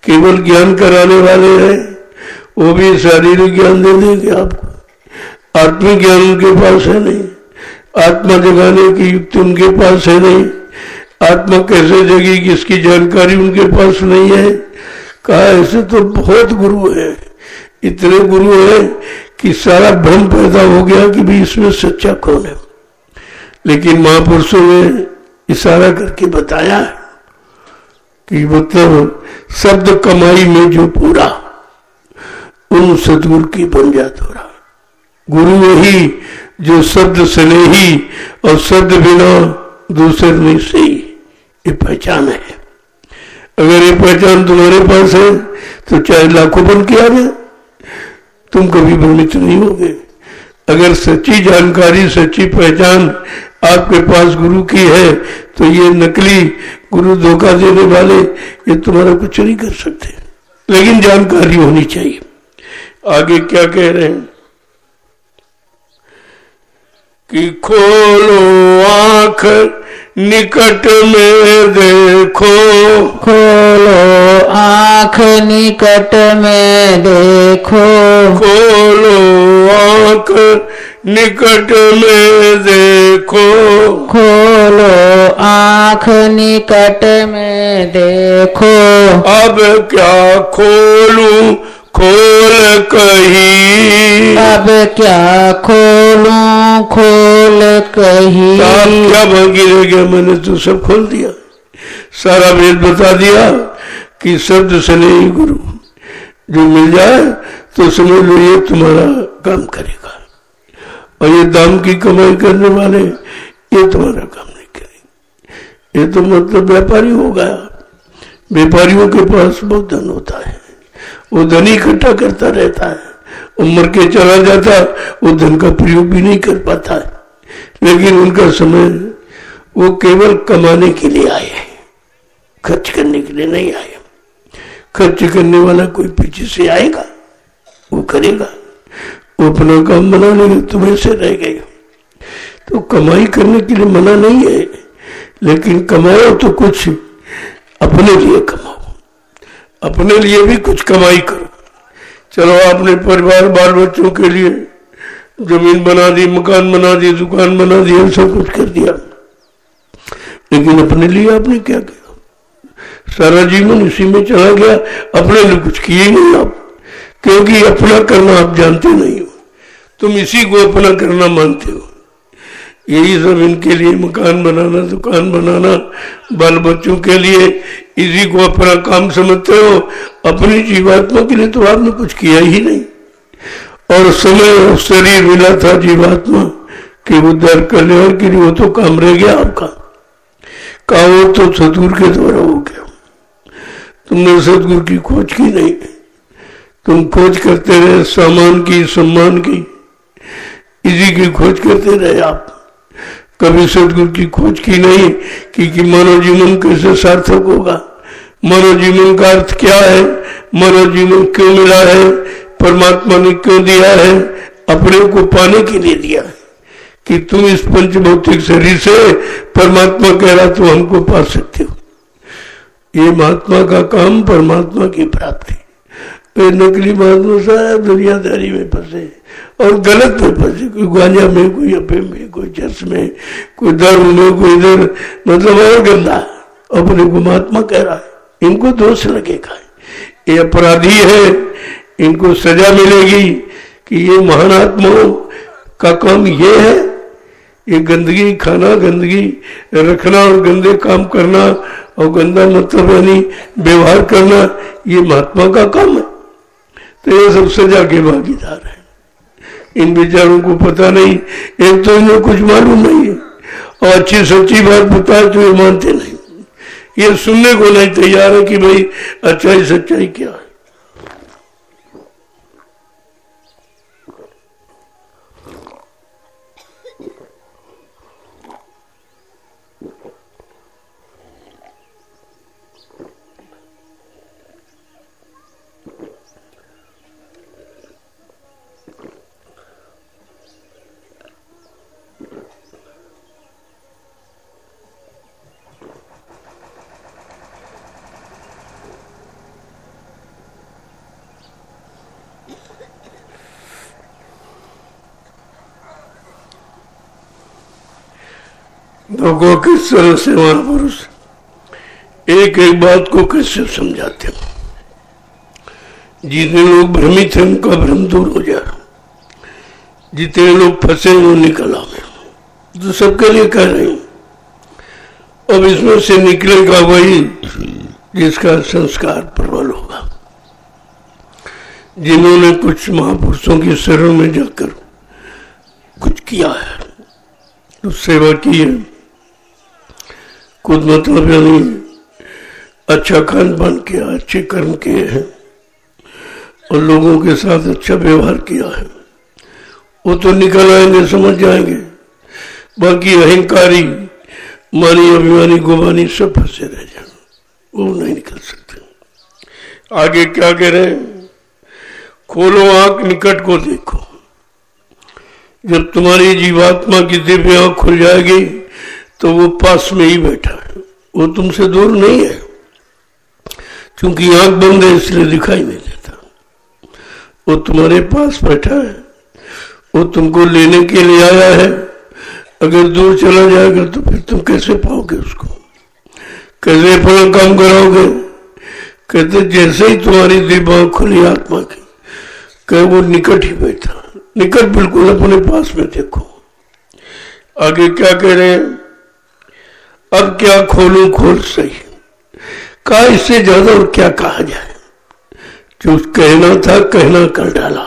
S1: केवल ज्ञान कराने वाले हैं। वो भी शारीरिक ज्ञान दे देंगे आपको, आत्मिक ज्ञान उनके पास है नहीं, आत्मा जगाने की युक्ति उनके पास है नहीं, आत्मा कैसे जगेगी इसकी जानकारी उनके पास नहीं है। कहा ऐसे तो बहुत गुरु है, इतने गुरु है कि सारा भ्रम पैदा हो गया कि भी इसमें सच्चा कौन है। लेकिन महापुरुषों ने इशारा करके बताया कि मतलब शब्द कमाई में जो पूरा, उन सतगुरु की बन जात हो रहा। गुरु वही जो शब्द सने ही और शब्द बिना दूसरे नहीं सही, ये पहचान है। अगर ये पहचान तुम्हारे पास है तो चाहे लाखों बन के आ जाए, तुम कभी भ्रमित नहीं होगे। अगर सच्ची जानकारी, सच्ची पहचान आपके पास गुरु की है, तो ये नकली गुरु, धोखा देने वाले, ये तुम्हारा कुछ नहीं कर सकते। लेकिन जानकारी होनी चाहिए। आगे क्या कह रहे हैं कि खोलो आंख निकट में देखो,
S2: खोलो आंख निकट में देखो,
S1: खोलो आंख निकट में देखो,
S2: खोलो आंख निकट में देखो।
S1: अब क्या खोलूं खोल कही,
S2: अब क्या खोलूं खोल कही।
S1: आप क्या बाकी रह गया, मैंने तो सब खोल दिया, सारा वेद बता दिया कि शब्द से नहीं गुरु जो मिल जाए तो समझ लो ये तुम्हारा काम करेगा, और ये दाम की कमाई करने वाले ये तुम्हारा काम नहीं करेंगे। ये तो मतलब व्यापारी हो गया, व्यापारियों के पास बहुत धन होता है, वो धन इकट्ठा करता रहता है, उम्र के चला जाता, वो धन का प्रयोग भी नहीं कर पाता है। लेकिन उनका समय वो केवल कमाने के लिए आए हैं, खर्च करने के लिए नहीं आए। खर्च करने वाला कोई पीछे से आएगा, वो करेगा, वो अपना काम बना लेगा, तुम ऐसे रह गए। तो कमाई करने के लिए मना नहीं है, लेकिन कमाओ तो कुछ अपने लिए कमाओ, अपने लिए भी कुछ कमाई करो। चलो आपने परिवार बाल बच्चों के लिए जमीन बना दी, मकान बना दी, दुकान बना दी, सब कुछ कर दिया, लेकिन अपने लिए आपने क्या किया? सारा जीवन इसी में चला गया, अपने लिए कुछ किए नहीं आप, क्योंकि अपना करना आप जानते नहीं हो, तुम इसी को अपना करना मानते हो। यही सब इनके लिए मकान बनाना, दुकान बनाना, बाल बच्चों के लिए इसी को अपना काम समझते हो। अपनी जीवात्मा के लिए तो आपने कुछ किया ही नहीं। और समय और शरीर मिला था जीवात्मा के उद्धार कल्याण के लिए, वो तो काम रह गया आपका, काम तो सतगुरु के द्वारा हो गया। तुमने सतगुरु की खोज की नहीं, तुम खोज करते रहे सामान की, सम्मान की, इसी की खोज करते रहे आप। कभी सतगुरु की खोज की नहीं कि मानव जीवन कैसे सार्थक होगा, मानव जीवन का अर्थ क्या है, मानव जीवन क्यों मिला है, परमात्मा ने क्यों दिया है। अपने को पाने के लिए दिया है कि तुम इस पंचभौतिक शरीर से परमात्मा कह रहा तो हमको पा सकते हो। ये महात्मा का काम, परमात्मा की प्राप्ति। तो नकली महात्मा साहब दुनियादारी में फंसे और गलत में फंसे, कोई गांजा में, कोई अफीम में, कोई चर्च में, कोई दारू में, कोई इधर, मतलब और गंदा, अपने को महात्मा कह रहा है। इनको दोष लगेगा, ये अपराधी है, इनको सजा मिलेगी कि ये महान आत्माओं का काम ये है। ये गंदगी खाना, गंदगी रखना और गंदे काम करना और गंदा मतलब यानी व्यवहार करना, ये महात्मा का काम है। तो ये सब सजा के भागीदार है। इन बेचारों को पता नहीं, एक तो इन्हें कुछ मालूम नहीं है, और अच्छी सच्ची बात बताए तो ये मानते नहीं, ये सुनने को नहीं तैयार है कि भाई अच्छाई सच्चाई क्या है। लोगों किस तरह से महापुरुष एक एक बात को कैसे समझाते हैं। जितने लोग भ्रमित हैं उनका भ्रम दूर हो जाए, जितने लोग फंसे वो निकल आवे। तो सबके लिए कह रहे हैं, अब इसमें से निकलेगा वही जिसका संस्कार प्रबल होगा, जिन्होंने कुछ महापुरुषों की शरण में जाकर कुछ किया है, कुछ सेवा की है, खुद मतलब यानी अच्छा खान पान किया, अच्छे कर्म किए हैं और लोगों के साथ अच्छा व्यवहार किया है, वो तो निकल आएंगे, समझ जाएंगे। बाकी अहंकारी, मानी, अभिमानी, गुमानी सब फंसे रह जाए, वो नहीं निकल सकते। आगे क्या कह रहे हैं? खोलो आंख, निकट को देखो। जब तुम्हारी जीवात्मा की दिव्य आंख खुल जाएगी तो वो पास में ही बैठा है, वो तुमसे दूर नहीं है, क्योंकि आंख बंद है इसलिए दिखाई नहीं देता। वो तुम्हारे पास बैठा है, वो तुमको लेने के लिए आया है। अगर दूर चला जाएगा तो फिर तुम कैसे पाओगे उसको, कैसे अपना काम कराओगे? कहते जैसे ही तुम्हारी दिव्य आंख खुली आत्मा की, कहे वो निकट ही बैठा, निकट बिल्कुल अपने पास में देखो। आगे क्या कह रहे हैं? अब क्या खोलूं खोल सही, कहा इससे ज्यादा और क्या कहा जाए। जो कहना था कहना कर डाला,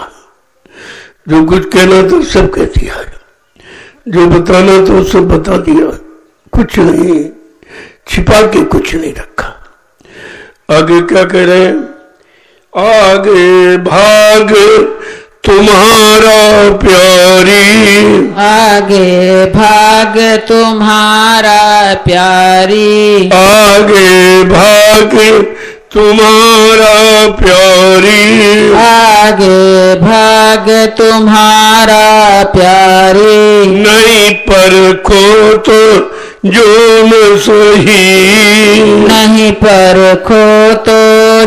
S1: जो कुछ कहना था सब कह दिया, जो बताना था सब बता दिया, कुछ नहीं छिपा के कुछ नहीं रखा। आगे क्या कह रहे हैं? आगे भाग तुम्हारा प्यारी,
S2: आगे भाग तुम्हारा प्यारी,
S1: आगे भाग तुम्हारा प्यारी,
S2: आगे भाग तुम्हारा प्यारी।
S1: नहीं परखो तो जो न सही,
S2: नहीं परखो तो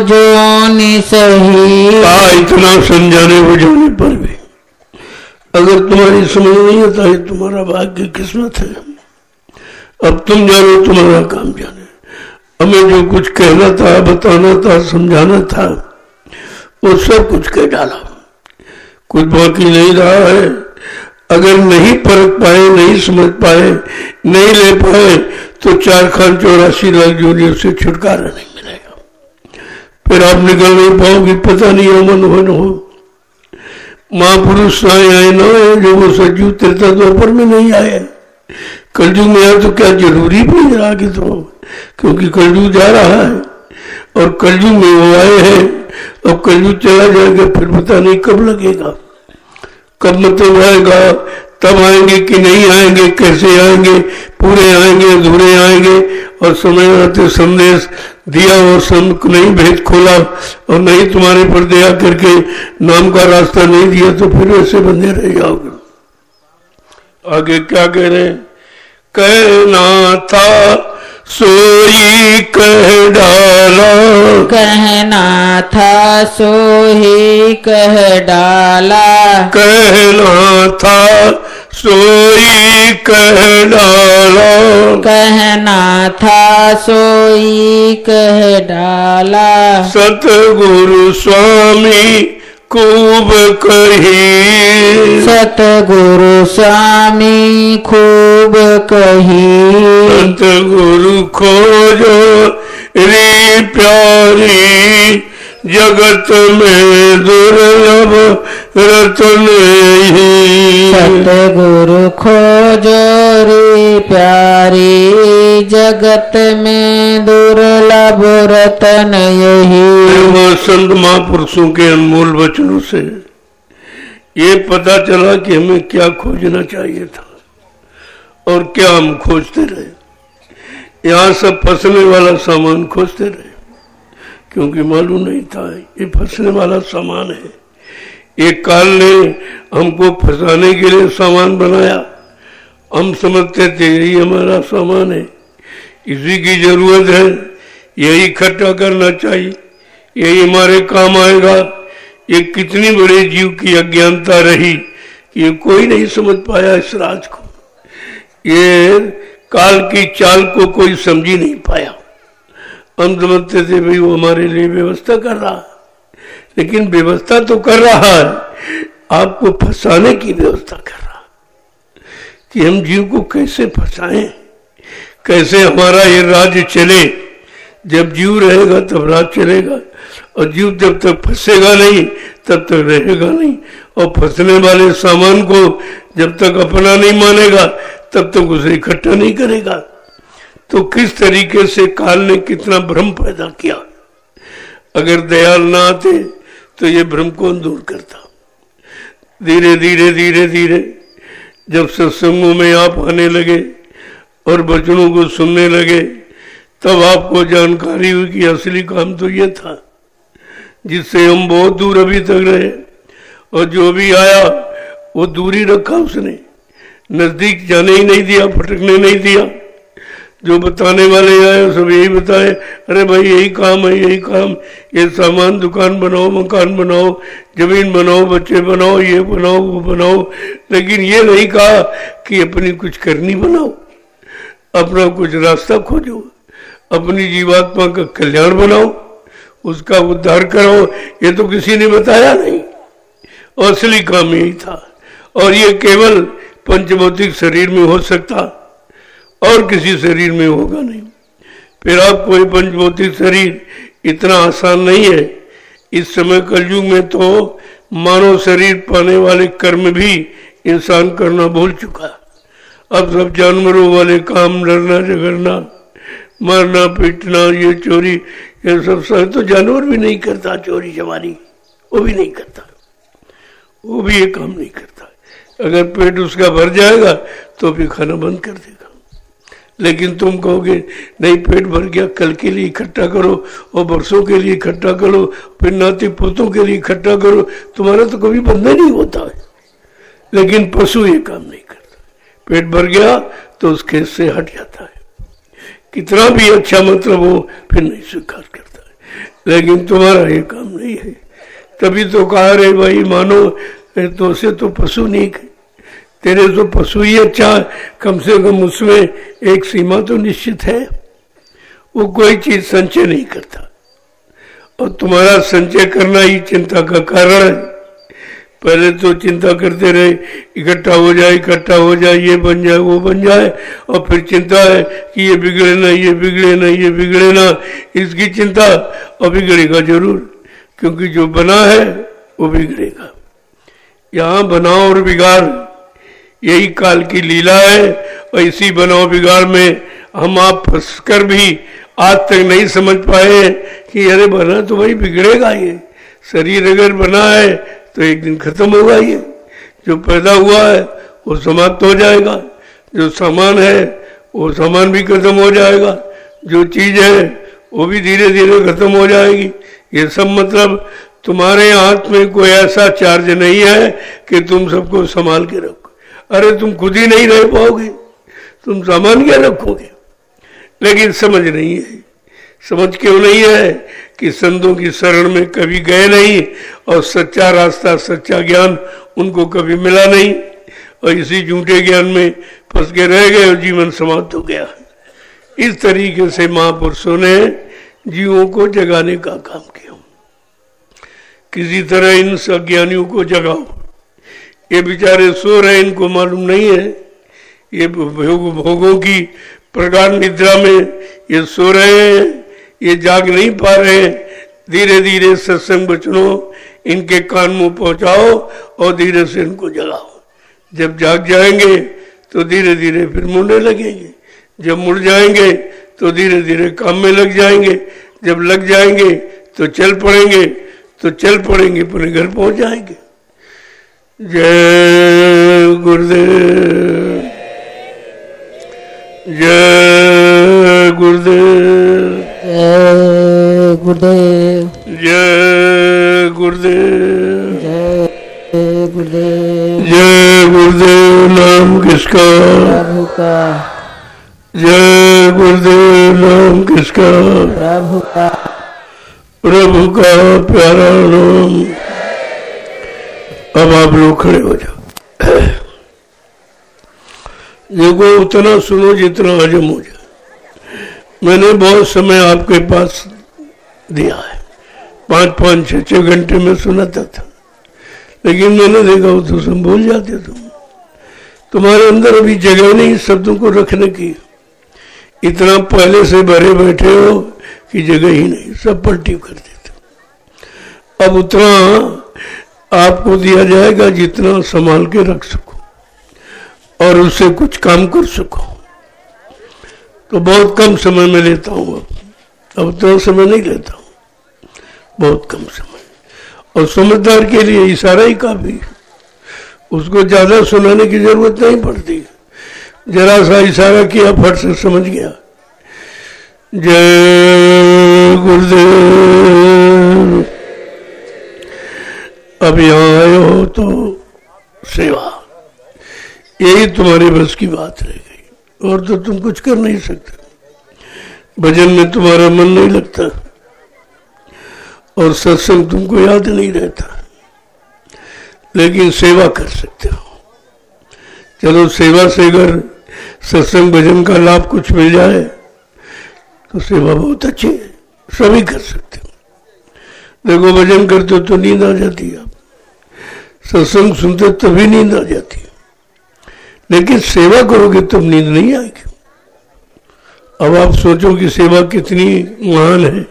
S2: जो न सही।
S1: इतना समझाने बुझाने पर भी अगर तुम्हारी समझ नहीं आता है, तुम्हारा भाग्य किस्मत है। अब तुम जानो, तुम्हारा काम जाने। हमें जो कुछ कहना था, बताना था, समझाना था, वो सब कुछ कह डाला, कुछ बाकी नहीं रहा है। अगर नहीं परख पाए, नहीं समझ पाए, नहीं ले पाए, तो 4,84,00,000 जूनियर से छुटकारा नहीं मिलेगा। फिर आप निकल नहीं पाओगे, पता नहीं अमन हो न हो। महापुरुष आए ना आए, जो वो सज्जू त्रेता द्वापर में नहीं आए, कलयुग में आए तो क्या जरूरी भी है आगे तो, क्योंकि कलयुग जा रहा है और कलयुग में वो आए हैं। अब कलयुग चला जाएगा, फिर पता नहीं कब लगेगा, कब मतलब आएगा, तब आएंगे कि नहीं आएंगे, कैसे आएंगे, पूरे आएंगे, अधूरे आएंगे। और समय आते संदेश दिया और सब नहीं भेद खोला और नहीं तुम्हारे पर दया करके नाम का रास्ता नहीं दिया, तो फिर वैसे बंधे रह जाओगे। आगे क्या कह रहे हैं? कहना था सोई कह डाला,
S2: कहना था सोही कह डाला,
S1: कहना था सोई कह डाला,
S2: कहना था सोई कह डाला।
S1: सतगुरु स्वामी खूब कही,
S2: सतगुरु स्वामी खूब कही,
S1: सतगुरु खोजो रे प्यारी, जगत में दुर्लभ रतन ही।
S2: सतगुरु खोजो रे प्यारी, जगत में दुर्लभ रतन यही।
S1: संत महापुरुषों के अनमोल वचनों से ये पता चला कि हमें क्या खोजना चाहिए था और क्या हम खोजते रहे। यहाँ सब फंसने वाला सामान खोजते रहे, क्योंकि मालूम नहीं था ये फंसने वाला सामान है। एक काल ने हमको फंसाने के लिए सामान बनाया, हम समझते थे यही हमारा सामान है, इसी की जरूरत है, यही इकट्ठा करना चाहिए, यही हमारे काम आएगा। ये कितनी बड़े जीव की अज्ञानता रही कि ये कोई नहीं समझ पाया इस राज को, ये काल की चाल को कोई समझ ही नहीं पाया। हम समझते थे भाई वो हमारे लिए व्यवस्था कर रहा है, लेकिन व्यवस्था तो कर रहा है, आपको फंसाने की व्यवस्था कर रहा है कि हम जीव को कैसे फंसाएं, कैसे हमारा ये राज्य चले। जब जीव रहेगा तब राज चलेगा, और जीव जब तक फंसेगा नहीं तब तक रहेगा नहीं। और फंसने वाले सामान को जब तक अपना नहीं मानेगा तब तक उसे इकट्ठा नहीं करेगा। तो किस तरीके से काल ने कितना भ्रम पैदा किया। अगर दयाल ना आते तो ये भ्रम कौन दूर करता। धीरे धीरे धीरे धीरे जब सत्संगों में आप आने लगे और वचनों को सुनने लगे, तब आपको जानकारी हुई कि असली काम तो ये था जिससे हम बहुत दूर अभी तक रहे, और जो भी आया वो दूरी रखा, उसने नजदीक जाने ही नहीं दिया, फटकने नहीं दिया। जो बताने वाले आए सब यही बताए, अरे भाई यही काम है, यही काम, ये सामान, दुकान बनाओ, मकान बनाओ, जमीन बनाओ, बच्चे बनाओ, ये बनाओ, वो बनाओ, लेकिन ये नहीं कहा कि अपनी कुछ करनी बनाओ, अपना कुछ रास्ता खोजो, अपनी जीवात्मा का कल्याण बनाओ, उसका उद्धार करो। ये तो किसी ने बताया नहीं, और असली काम यही था। और ये केवल पंचभौतिक शरीर में हो सकता, और किसी शरीर में होगा नहीं। फिर आपको ये पंचभौतिक शरीर इतना आसान नहीं है। इस समय कलयुग में तो मानव शरीर पाने वाले कर्म भी इंसान करना भूल चुका। अब सब जानवरों वाले काम, डरना झगड़ना, मारना पीटना, ये चोरी, ये सब तो जानवर भी नहीं करता, चोरी चमारी वो भी नहीं करता, वो भी ये काम नहीं करता। अगर पेट उसका भर जाएगा तो फिर खाना बंद कर देगा। लेकिन तुम कहोगे नहीं पेट भर गया, कल के लिए इकट्ठा करो और बरसों के लिए इकट्ठा करो, फिर नाती पोतों के लिए इकट्ठा करो, तुम्हारा तो कभी बंधन नहीं होता है। लेकिन पशु ये काम नहीं करता, पेट भर गया तो उस खेत से हट जाता है, कितना भी अच्छा मतलब हो फिर नहीं स्वीकार करता है। लेकिन तुम्हारा ये काम नहीं है। तभी तो कहा रे भाई मानो तो से तो पशु नहीं, तेरे तो पशु ही अच्छा, कम से कम उसमें एक सीमा तो निश्चित है, वो कोई चीज संचय नहीं करता और तुम्हारा संचय करना ही चिंता का कारण है। पहले तो चिंता करते रहे इकट्ठा हो जाए, ये बन जाए वो बन जाए, और फिर चिंता है कि ये बिगड़े ना, ये बिगड़े ना, ये बिगड़े ना, इसकी चिंता, और बिगड़ेगा जरूर, क्योंकि जो बना है वो बिगड़ेगा। यहाँ बनाओ और बिगाड़ यही काल की लीला है, और इसी बनाओ बिगाड़ में हम आप फंस कर भी आज तक नहीं समझ पाए कि अरे बना तो भाई बिगड़ेगा, ये शरीर अगर बना है तो एक दिन खत्म होगा, ये जो पैदा हुआ है वो समाप्त हो जाएगा, जो सामान है वो सामान भी खत्म हो जाएगा, जो चीज है वो भी धीरे धीरे खत्म हो जाएगी। ये सब मतलब तुम्हारे हाथ में कोई ऐसा चार्ज नहीं है कि तुम सबको संभाल के रखो। अरे तुम खुद ही नहीं रह पाओगे, तुम सामान क्या रखोगे। लेकिन समझ नहीं है, समझ क्यों नहीं है कि संतों की शरण में कभी गए नहीं और सच्चा रास्ता सच्चा ज्ञान उनको कभी मिला नहीं, और इसी झूठे ज्ञान में फंस के रह गए और जीवन समाप्त हो गया। इस तरीके से महापुरुषों ने जीवों को जगाने का काम किया। किसी तरह इन अज्ञानियों को जगाओ, ये बेचारे सो रहे, इनको मालूम नहीं है, ये भोगों की प्रगाढ़ निद्रा में ये सो रहे हैं, ये जाग नहीं पा रहे हैं। धीरे धीरे सत्संग वचनों इनके कान मुंह पहुंचाओ और धीरे से इनको जगाओ। जब जाग जाएंगे तो धीरे धीरे फिर मुड़ने लगेंगे, जब मुड़ जाएंगे तो धीरे धीरे काम में लग जाएंगे, जब लग जाएंगे तो चल पड़ेंगे, अपने घर पहुंच जाएंगे। जय गुरुदेव, जय गुरुदेव,
S2: जय गुरुदेव,
S1: जय गुरुदेव,
S2: जय गुरुदेव,
S1: जय गुरुदेव। नाम किसका?
S2: प्रभु का।
S1: जय गुरुदेव। नाम किसका?
S2: प्रभु का।
S1: प्रभु का प्यारा नाम। अब आप लोग खड़े हो जाओ। देखो उतना सुनो जितना हजम हो जाए। मैंने बहुत समय आपके पास दिया है, 5-5, 6-6 घंटे में सुनाता था, लेकिन मैंने देखा वो तो सब भूल जाते। तुम्हारे अंदर अभी जगह नहीं शब्दों को रखने की, इतना पहले से भरे बैठे हो कि जगह ही नहीं, सब पलटी कर देते। अब उतना आपको दिया जाएगा जितना संभाल के रख सको और उससे कुछ काम कर सको। तो बहुत कम समय में लेता हूँ, अब उतना समय नहीं लेता हूँ, बहुत कम समय। और समझदार के लिए इशारा ही काफी, उसको ज्यादा सुनाने की जरूरत नहीं पड़ती, जरा सा इशारा किया फट से समझ गया। जय गुरुदेव। अब यहाँ आए हो तो सेवा, यही तुम्हारे बस की बात रह गई, और तो तुम कुछ कर नहीं सकते। भजन में तुम्हारा मन नहीं लगता और सत्संग तुमको याद नहीं रहता, लेकिन सेवा कर सकते हो। चलो सेवा से अगर सत्संग भजन का लाभ कुछ मिल जाए तो सेवा बहुत अच्छी है, सभी कर सकते हो। देखो भजन करते हो तो नींद आ जाती है, सत्संग सुनते तभी नींद आ जाती है, लेकिन सेवा करोगे तब नींद नहीं आएगी। अब आप सोचो कि सेवा कितनी महान है,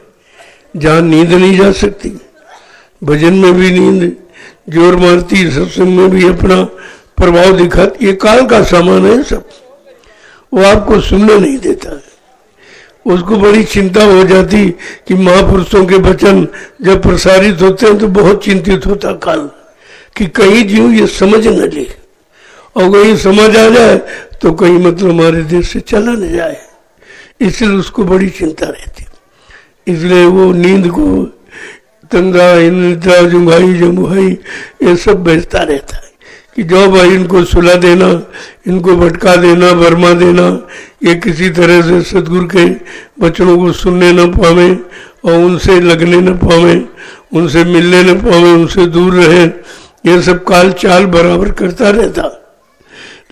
S1: जहां नींद नहीं जा सकती, भजन में भी नींद जोर मारती, सत्संग में भी अपना प्रभाव दिखाती। ये काल का सामान है सब, वो आपको सुनने नहीं देता है, उसको बड़ी चिंता हो जाती कि महापुरुषों के वचन जब प्रसारित होते हैं तो बहुत चिंतित होता काल कि कहीं जीव ये समझ न ले और कहीं समझ आ जाए तो कहीं मतलब हमारे देश से चला न जाए, इसलिए उसको बड़ी चिंता रहती। इसलिए वो नींद को तंगा निद्रा जुंगाई जमुहाई ये सब बेचता रहता है कि जो भाई इनको सुला देना, इनको भटका देना, बरमा देना, ये किसी तरह से सदगुरु के वचनों को सुनने न पावे और उनसे लगने न पावे, उनसे मिलने न पावे, उनसे दूर रहे, ये सब काल चाल बराबर करता रहता।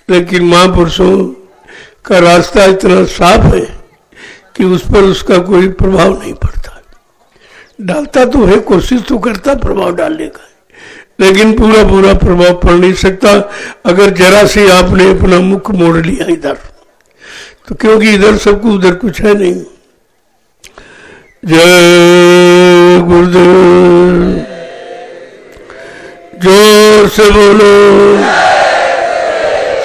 S1: लेकिन महापुरुषों का रास्ता इतना साफ है कि उस पर उसका कोई प्रभाव नहीं पड़ता। डालता तो है, कोशिश तो करता प्रभाव डालने का, लेकिन पूरा पूरा प्रभाव पड़ नहीं सकता अगर जरा से आपने अपना मुख मोड़ लिया इधर तो, क्योंकि इधर सबको उधर कुछ है नहीं। जय गुरुदेव, जोर से बोलो,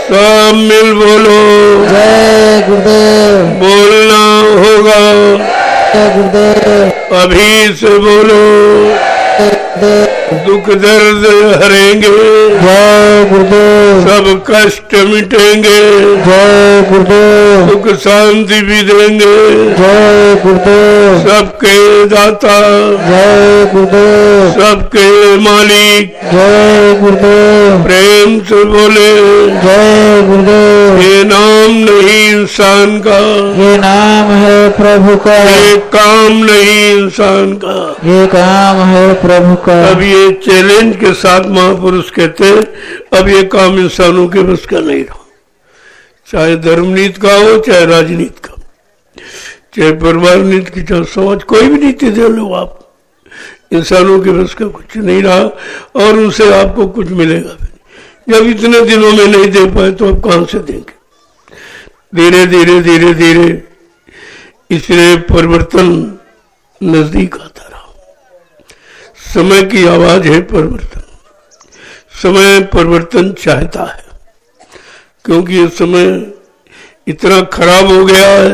S1: सब मिल बोलो,
S2: जय गुरुदेव।
S1: बोलना होगा,
S2: जय गुरुदेव।
S1: अभी से बोलो, दुख दर्द हरेंगे,
S2: जय गुरुदेव।
S1: सब कष्ट मिटेंगे,
S2: जय गुरुदेव।
S1: सुख शांति भी देंगे,
S2: जय गुरुदेव।
S1: सबके दाता,
S2: जय गुरुदेव।
S1: सबके मालिक,
S2: जय गुरुदेव।
S1: प्रेम से बोले,
S2: जय गुरुदेव।
S1: ये नाम नहीं इंसान का,
S2: ये नाम है प्रभु का,
S1: ये काम नहीं इंसान का।
S2: ये काम है प्रभु का।
S1: अब ये चैलेंज के साथ महापुरुष कहते हैं अब ये काम इंसानों के बस का नहीं रहा, चाहे धर्मनीति का हो, चाहे राजनीति का, चाहे परिवार नीति की, चाहे समाज, कोई भी नीति दे लो आप, इंसानों के बस का कुछ नहीं रहा और उनसे आपको कुछ मिलेगा भी नहीं। जब इतने दिनों में नहीं दे पाए तो अब कहां से देंगे? धीरे धीरे धीरे धीरे इसलिए परिवर्तन नजदीक आता रहा। समय की आवाज है परिवर्तन, समय परिवर्तन चाहता है, क्योंकि ये समय इतना खराब हो गया है,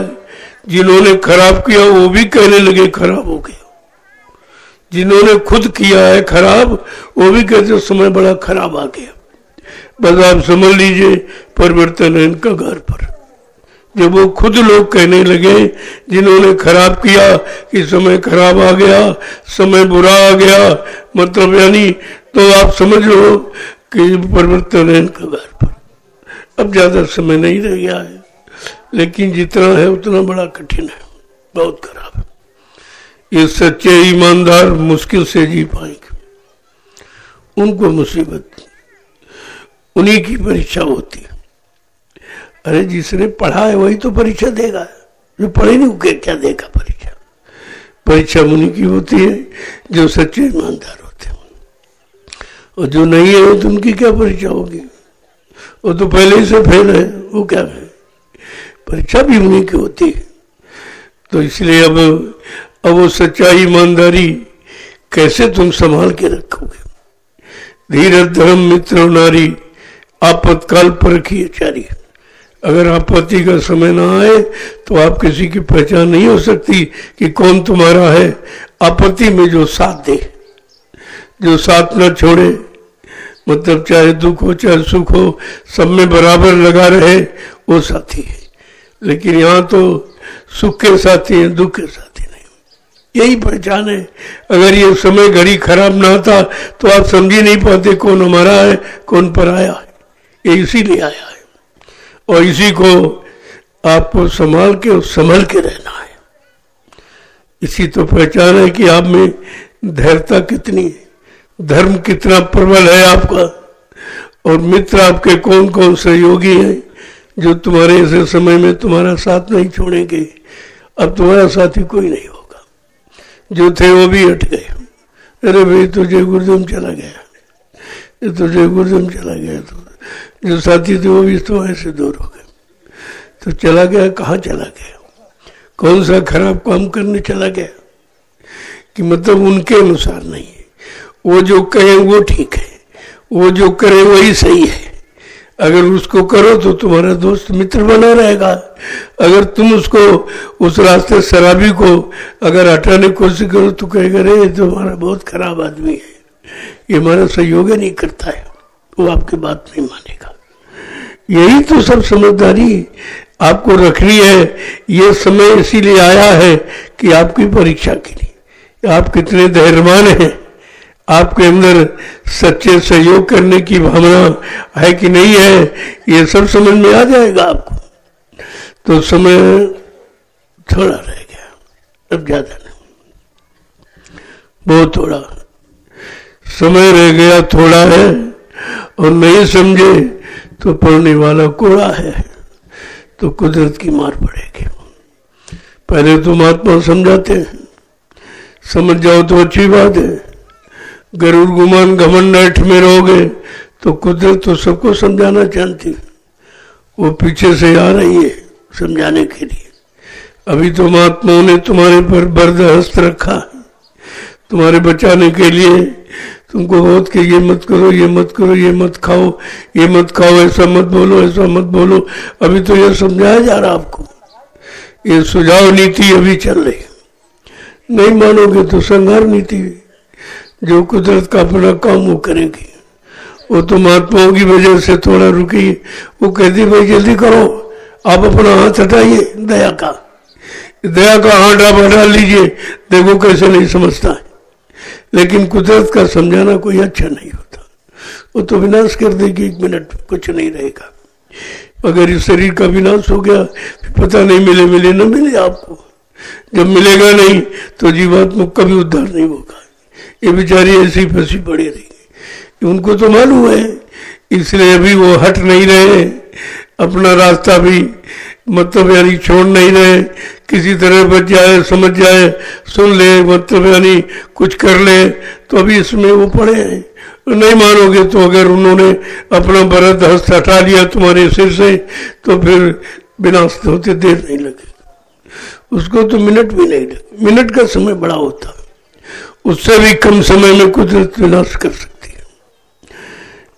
S1: जिन्होंने खराब किया वो भी कहने लगे खराब हो गया, जिन्होंने खुद किया है खराब वो भी कहते समय बड़ा खराब आ गया। बस आप समझ लीजिए परिवर्तन है इनका घर पर। जब वो खुद लोग कहने लगे जिन्होंने खराब किया कि समय खराब आ गया, समय बुरा आ गया, मतलब यानी तो आप समझ लो कि परिवर्तन है इनका घर पर। अब ज्यादा समय नहीं रह गया है, लेकिन जितना है उतना बड़ा कठिन है, बहुत खराब है। ये सच्चे ईमानदार मुश्किल से जी पाएंगे, उनको मुसीबत उन्हीं की परीक्षा होती है। अरे जिसने पढ़ा है वही तो परीक्षा देगा, जो पढ़े नहीं उनके क्या देगा परीक्षा? परीक्षा उन्हीं की होती है जो सच्चे ईमानदार होते हैं, और जो नहीं है तो उनकी क्या परीक्षा होगी? वो तो पहले ही से फेल है, वो क्या है? परीक्षा भी उन्हीं की होती है। तो इसलिए अब वो सच्चाई ईमानदारी कैसे तुम संभाल के रखोगे? धीरज धर्म मित्र नारी आपातकाल पर रखिए चारी। अगर आपत्ति का समय ना आए तो आप किसी की पहचान नहीं हो सकती कि कौन तुम्हारा है। आपत्ति में जो साथ दे, जो साथ न छोड़े, मतलब चाहे दुख हो चाहे सुख हो सब में बराबर लगा रहे, वो साथी है। लेकिन यहाँ तो सुख के साथी है, दुख के साथी नहीं। यही पहचान है। अगर ये समय घड़ी खराब ना था तो आप समझ ही नहीं पाते कौन हमारा है कौन पराया है। ये इसीलिए आया है और इसी को आपको संभाल के और संभल के रहना है। इसी तो पहचान है कि आप में धैर्यता कितनी है, धर्म कितना प्रबल है आपका, और मित्र आपके कौन कौन सहयोगी हैं जो तुम्हारे ऐसे समय में तुम्हारा साथ नहीं छोड़ेंगे। अब तुम्हारा साथी कोई नहीं होगा, जो थे वो भी हट गए। अरे भाई तुझे गुरुदम चला गया, ये तुझे गुरुदम चला गया, तो जो साथी थे वो भी तो ऐसे दूर हो गए। तो चला गया, कहाँ चला गया? कौन सा खराब काम करने चला गया? कि मतलब उनके अनुसार नहीं है, वो जो कहे वो ठीक है, वो जो करे वही सही है। अगर उसको करो तो तुम्हारा दोस्त मित्र बना रहेगा। अगर तुम उसको उस रास्ते शराबी को अगर हटाने की कोशिश करो तो कहेगा अरे ये तो हमारा बहुत खराब आदमी है, ये हमारा सहयोग नहीं करता है, वो आपकी बात नहीं मानेगा। यही तो सब समझदारी आपको रखनी है। ये समय इसीलिए आया है कि आपकी परीक्षा के लिए आप कितने धैर्यवान हैं, आपके अंदर सच्चे सहयोग करने की भावना है कि नहीं है, ये सब समझ में आ जाएगा आपको। तो समय थोड़ा रह गया, अब ज्यादा नहीं, बहुत थोड़ा समय रह गया, थोड़ा है, और नहीं समझे तो पढ़ने वाला कोड़ा है, तो कुदरत की मार पड़ेगी। पहले तो महात्मा समझाते हैं, समझ जाओ तो अच्छी बात है, गरुड़ गुमान घमंड ऐठ में रहोगे तो कुदरत तो सबको समझाना चाहती, वो पीछे से आ रही है समझाने के लिए। अभी तो महात्माओं ने तुम्हारे पर बर्दहस्त रखा है तुम्हारे बचाने के लिए, तुमको बहुत कि ये मत करो, ये मत करो, ये मत खाओ, ये मत खाओ, ऐसा मत बोलो, ऐसा मत बोलो। अभी तो ये समझाया जा रहा आपको, ये सुझाव नीति अभी चल रही। नहीं मानोगे तो संहार नीति, जो कुदरत का अपना काम वो करेगी। वो तो महात्माओं की वजह से थोड़ा रुकी, वो कहती भाई जल्दी करो, आप अपना हाथ हटाइए दया का हाथ आप हटा लीजिए, देखो कैसे नहीं समझता है। लेकिन कुदरत का समझाना कोई अच्छा नहीं होता, वो तो विनाश कर देगी, 1 मिनट कुछ नहीं रहेगा। अगर इस शरीर का विनाश हो गया पता नहीं मिले न मिले आपको, जब मिलेगा नहीं तो जीवात्मा कभी उद्धार नहीं होगा। ये बेचारी ऐसी फंसी पड़ी रहेगी, उनको तो मालूम है, इसलिए अभी वो हट नहीं रहे, अपना रास्ता भी मतलब यानी छोड़ नहीं रहे, किसी तरह बच जाए, समझ जाए, सुन ले, मतलब यानी कुछ कर ले, तो अभी इसमें वो पड़े हैं। नहीं मानोगे तो अगर उन्होंने अपना बरद हस्त हटा लिया तुम्हारे सिर से तो फिर विनाश होते देर नहीं लगेगा, उसको तो मिनट भी नहीं लगे। मिनट का समय बड़ा होता है, उससे भी कम समय में कुदरत विनाश कर सकती है।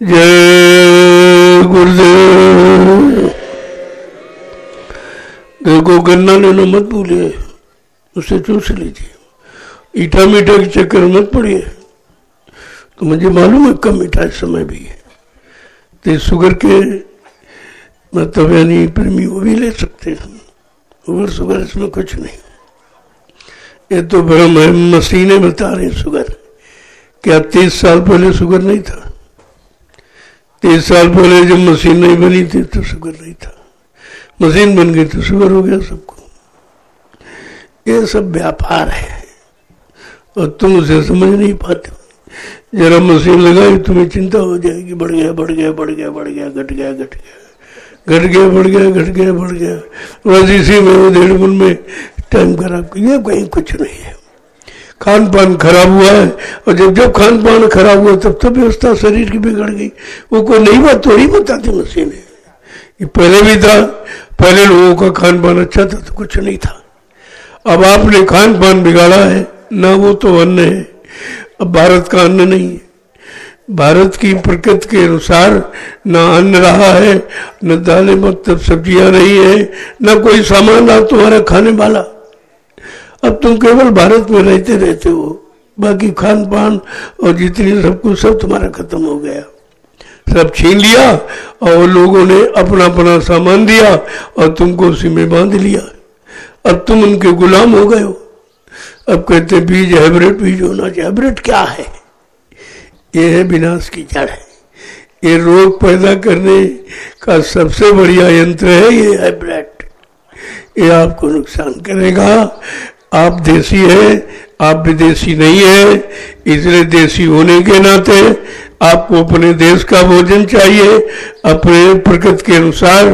S1: जय गुरुदेव। देखो गन्ना लेना मत भूलिए, उसे चूस लीजिए, ईटा मीठा के चक्कर मत पड़िए। तो मुझे मालूम है कम मीठा इस समय भी है, तो शुगर के मतलब यानी प्रेमी वो भी ले सकते हैं, शुगर इसमें कुछ नहीं। ये तो भ्रम है, मशीनें बता रही शुगर। क्या 30 साल पहले शुगर नहीं था? 30 साल पहले जब मशीन नहीं बनी थी तो शुगर नहीं था, मशीन बन गई तो शुगर हो गया सबको। ये सब व्यापार है और तुम उसे समझ नहीं पाते। जरा मशीन लगाई तुम्हें चिंता हो जाएगी, बढ़ गया बढ़ गया बढ़ गया बढ़ गया, घट गया घट गया, घट गया बढ़ गया, घट गया बढ़ गया, बस इसी में वो 1.5 मिनट में टाइम खराब किया। कहीं कुछ नहीं है, खान पान खराब हुआ है, और जब खान पान खराब हुआ तब व्यवस्था शरीर की बिगड़ गई। वो कोई नई बात थोड़ी बताती मशीन है, ये पहले भी था, पहले लोगों का खान पान अच्छा था तो कुछ नहीं था। अब आपने खान पान बिगाड़ा है ना, वो तो अन्न है, अब भारत का अन्न नहीं है। भारत की प्रकृति के अनुसार न अन्न रहा है, न दालें मतलब सब्जियां नहीं है, न कोई सामान रहा तुम्हारा खाने वाला। अब तुम केवल भारत में रहते हो, बाकी खान पान और जितनी सब कुछ सब तुम्हारा खत्म हो गया, सब छीन लिया और लोगों ने अपना अपना सामान दिया और तुमको उसी में बांध लिया। अब तुम उनके गुलाम हो गए हो। अब कहते बीज हाइब्रिड बीज होना चाहिए। हाइब्रिड क्या है? ये है विनाश की जड़ है, ये रोग पैदा करने का सबसे बढ़िया यंत्र है ये हाइब्रिड। ये आपको नुकसान करेगा। आप देसी है, आप विदेशी नहीं है, इसलिए देसी होने के नाते आपको अपने देश का भोजन चाहिए, अपने प्रकृति के अनुसार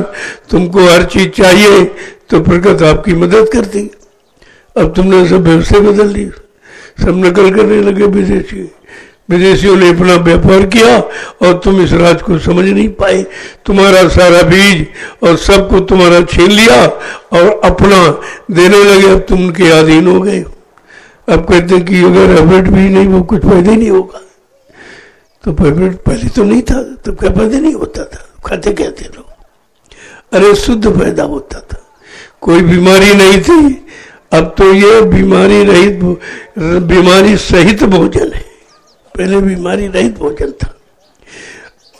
S1: तुमको हर चीज चाहिए, तो प्रकृति आपकी मदद करती। अब तुमने सब व्यवस्था बदल दी, सब नकल करने लगे विदेशी। विदेशियों ने अपना व्यापार किया और तुम इस राज को समझ नहीं पाए। तुम्हारा सारा बीज और सबको तुम्हारा छीन लिया और अपना देने लगे। अब तुम उनके अधीन हो गए। अब कहते हैं कि अगर हाइब्रिड बीज नहीं वो कुछ पैदा ही नहीं होगा। तो हाइब्रिड पहले तो नहीं था, तब क्या पैदा नहीं होता था? खाते कहते रहो। अरे शुद्ध पैदा होता था, कोई बीमारी नहीं थी। अब तो ये बीमारी रहित, बीमारी सहित भोजन है। पहले बीमारी रहित भोजन था।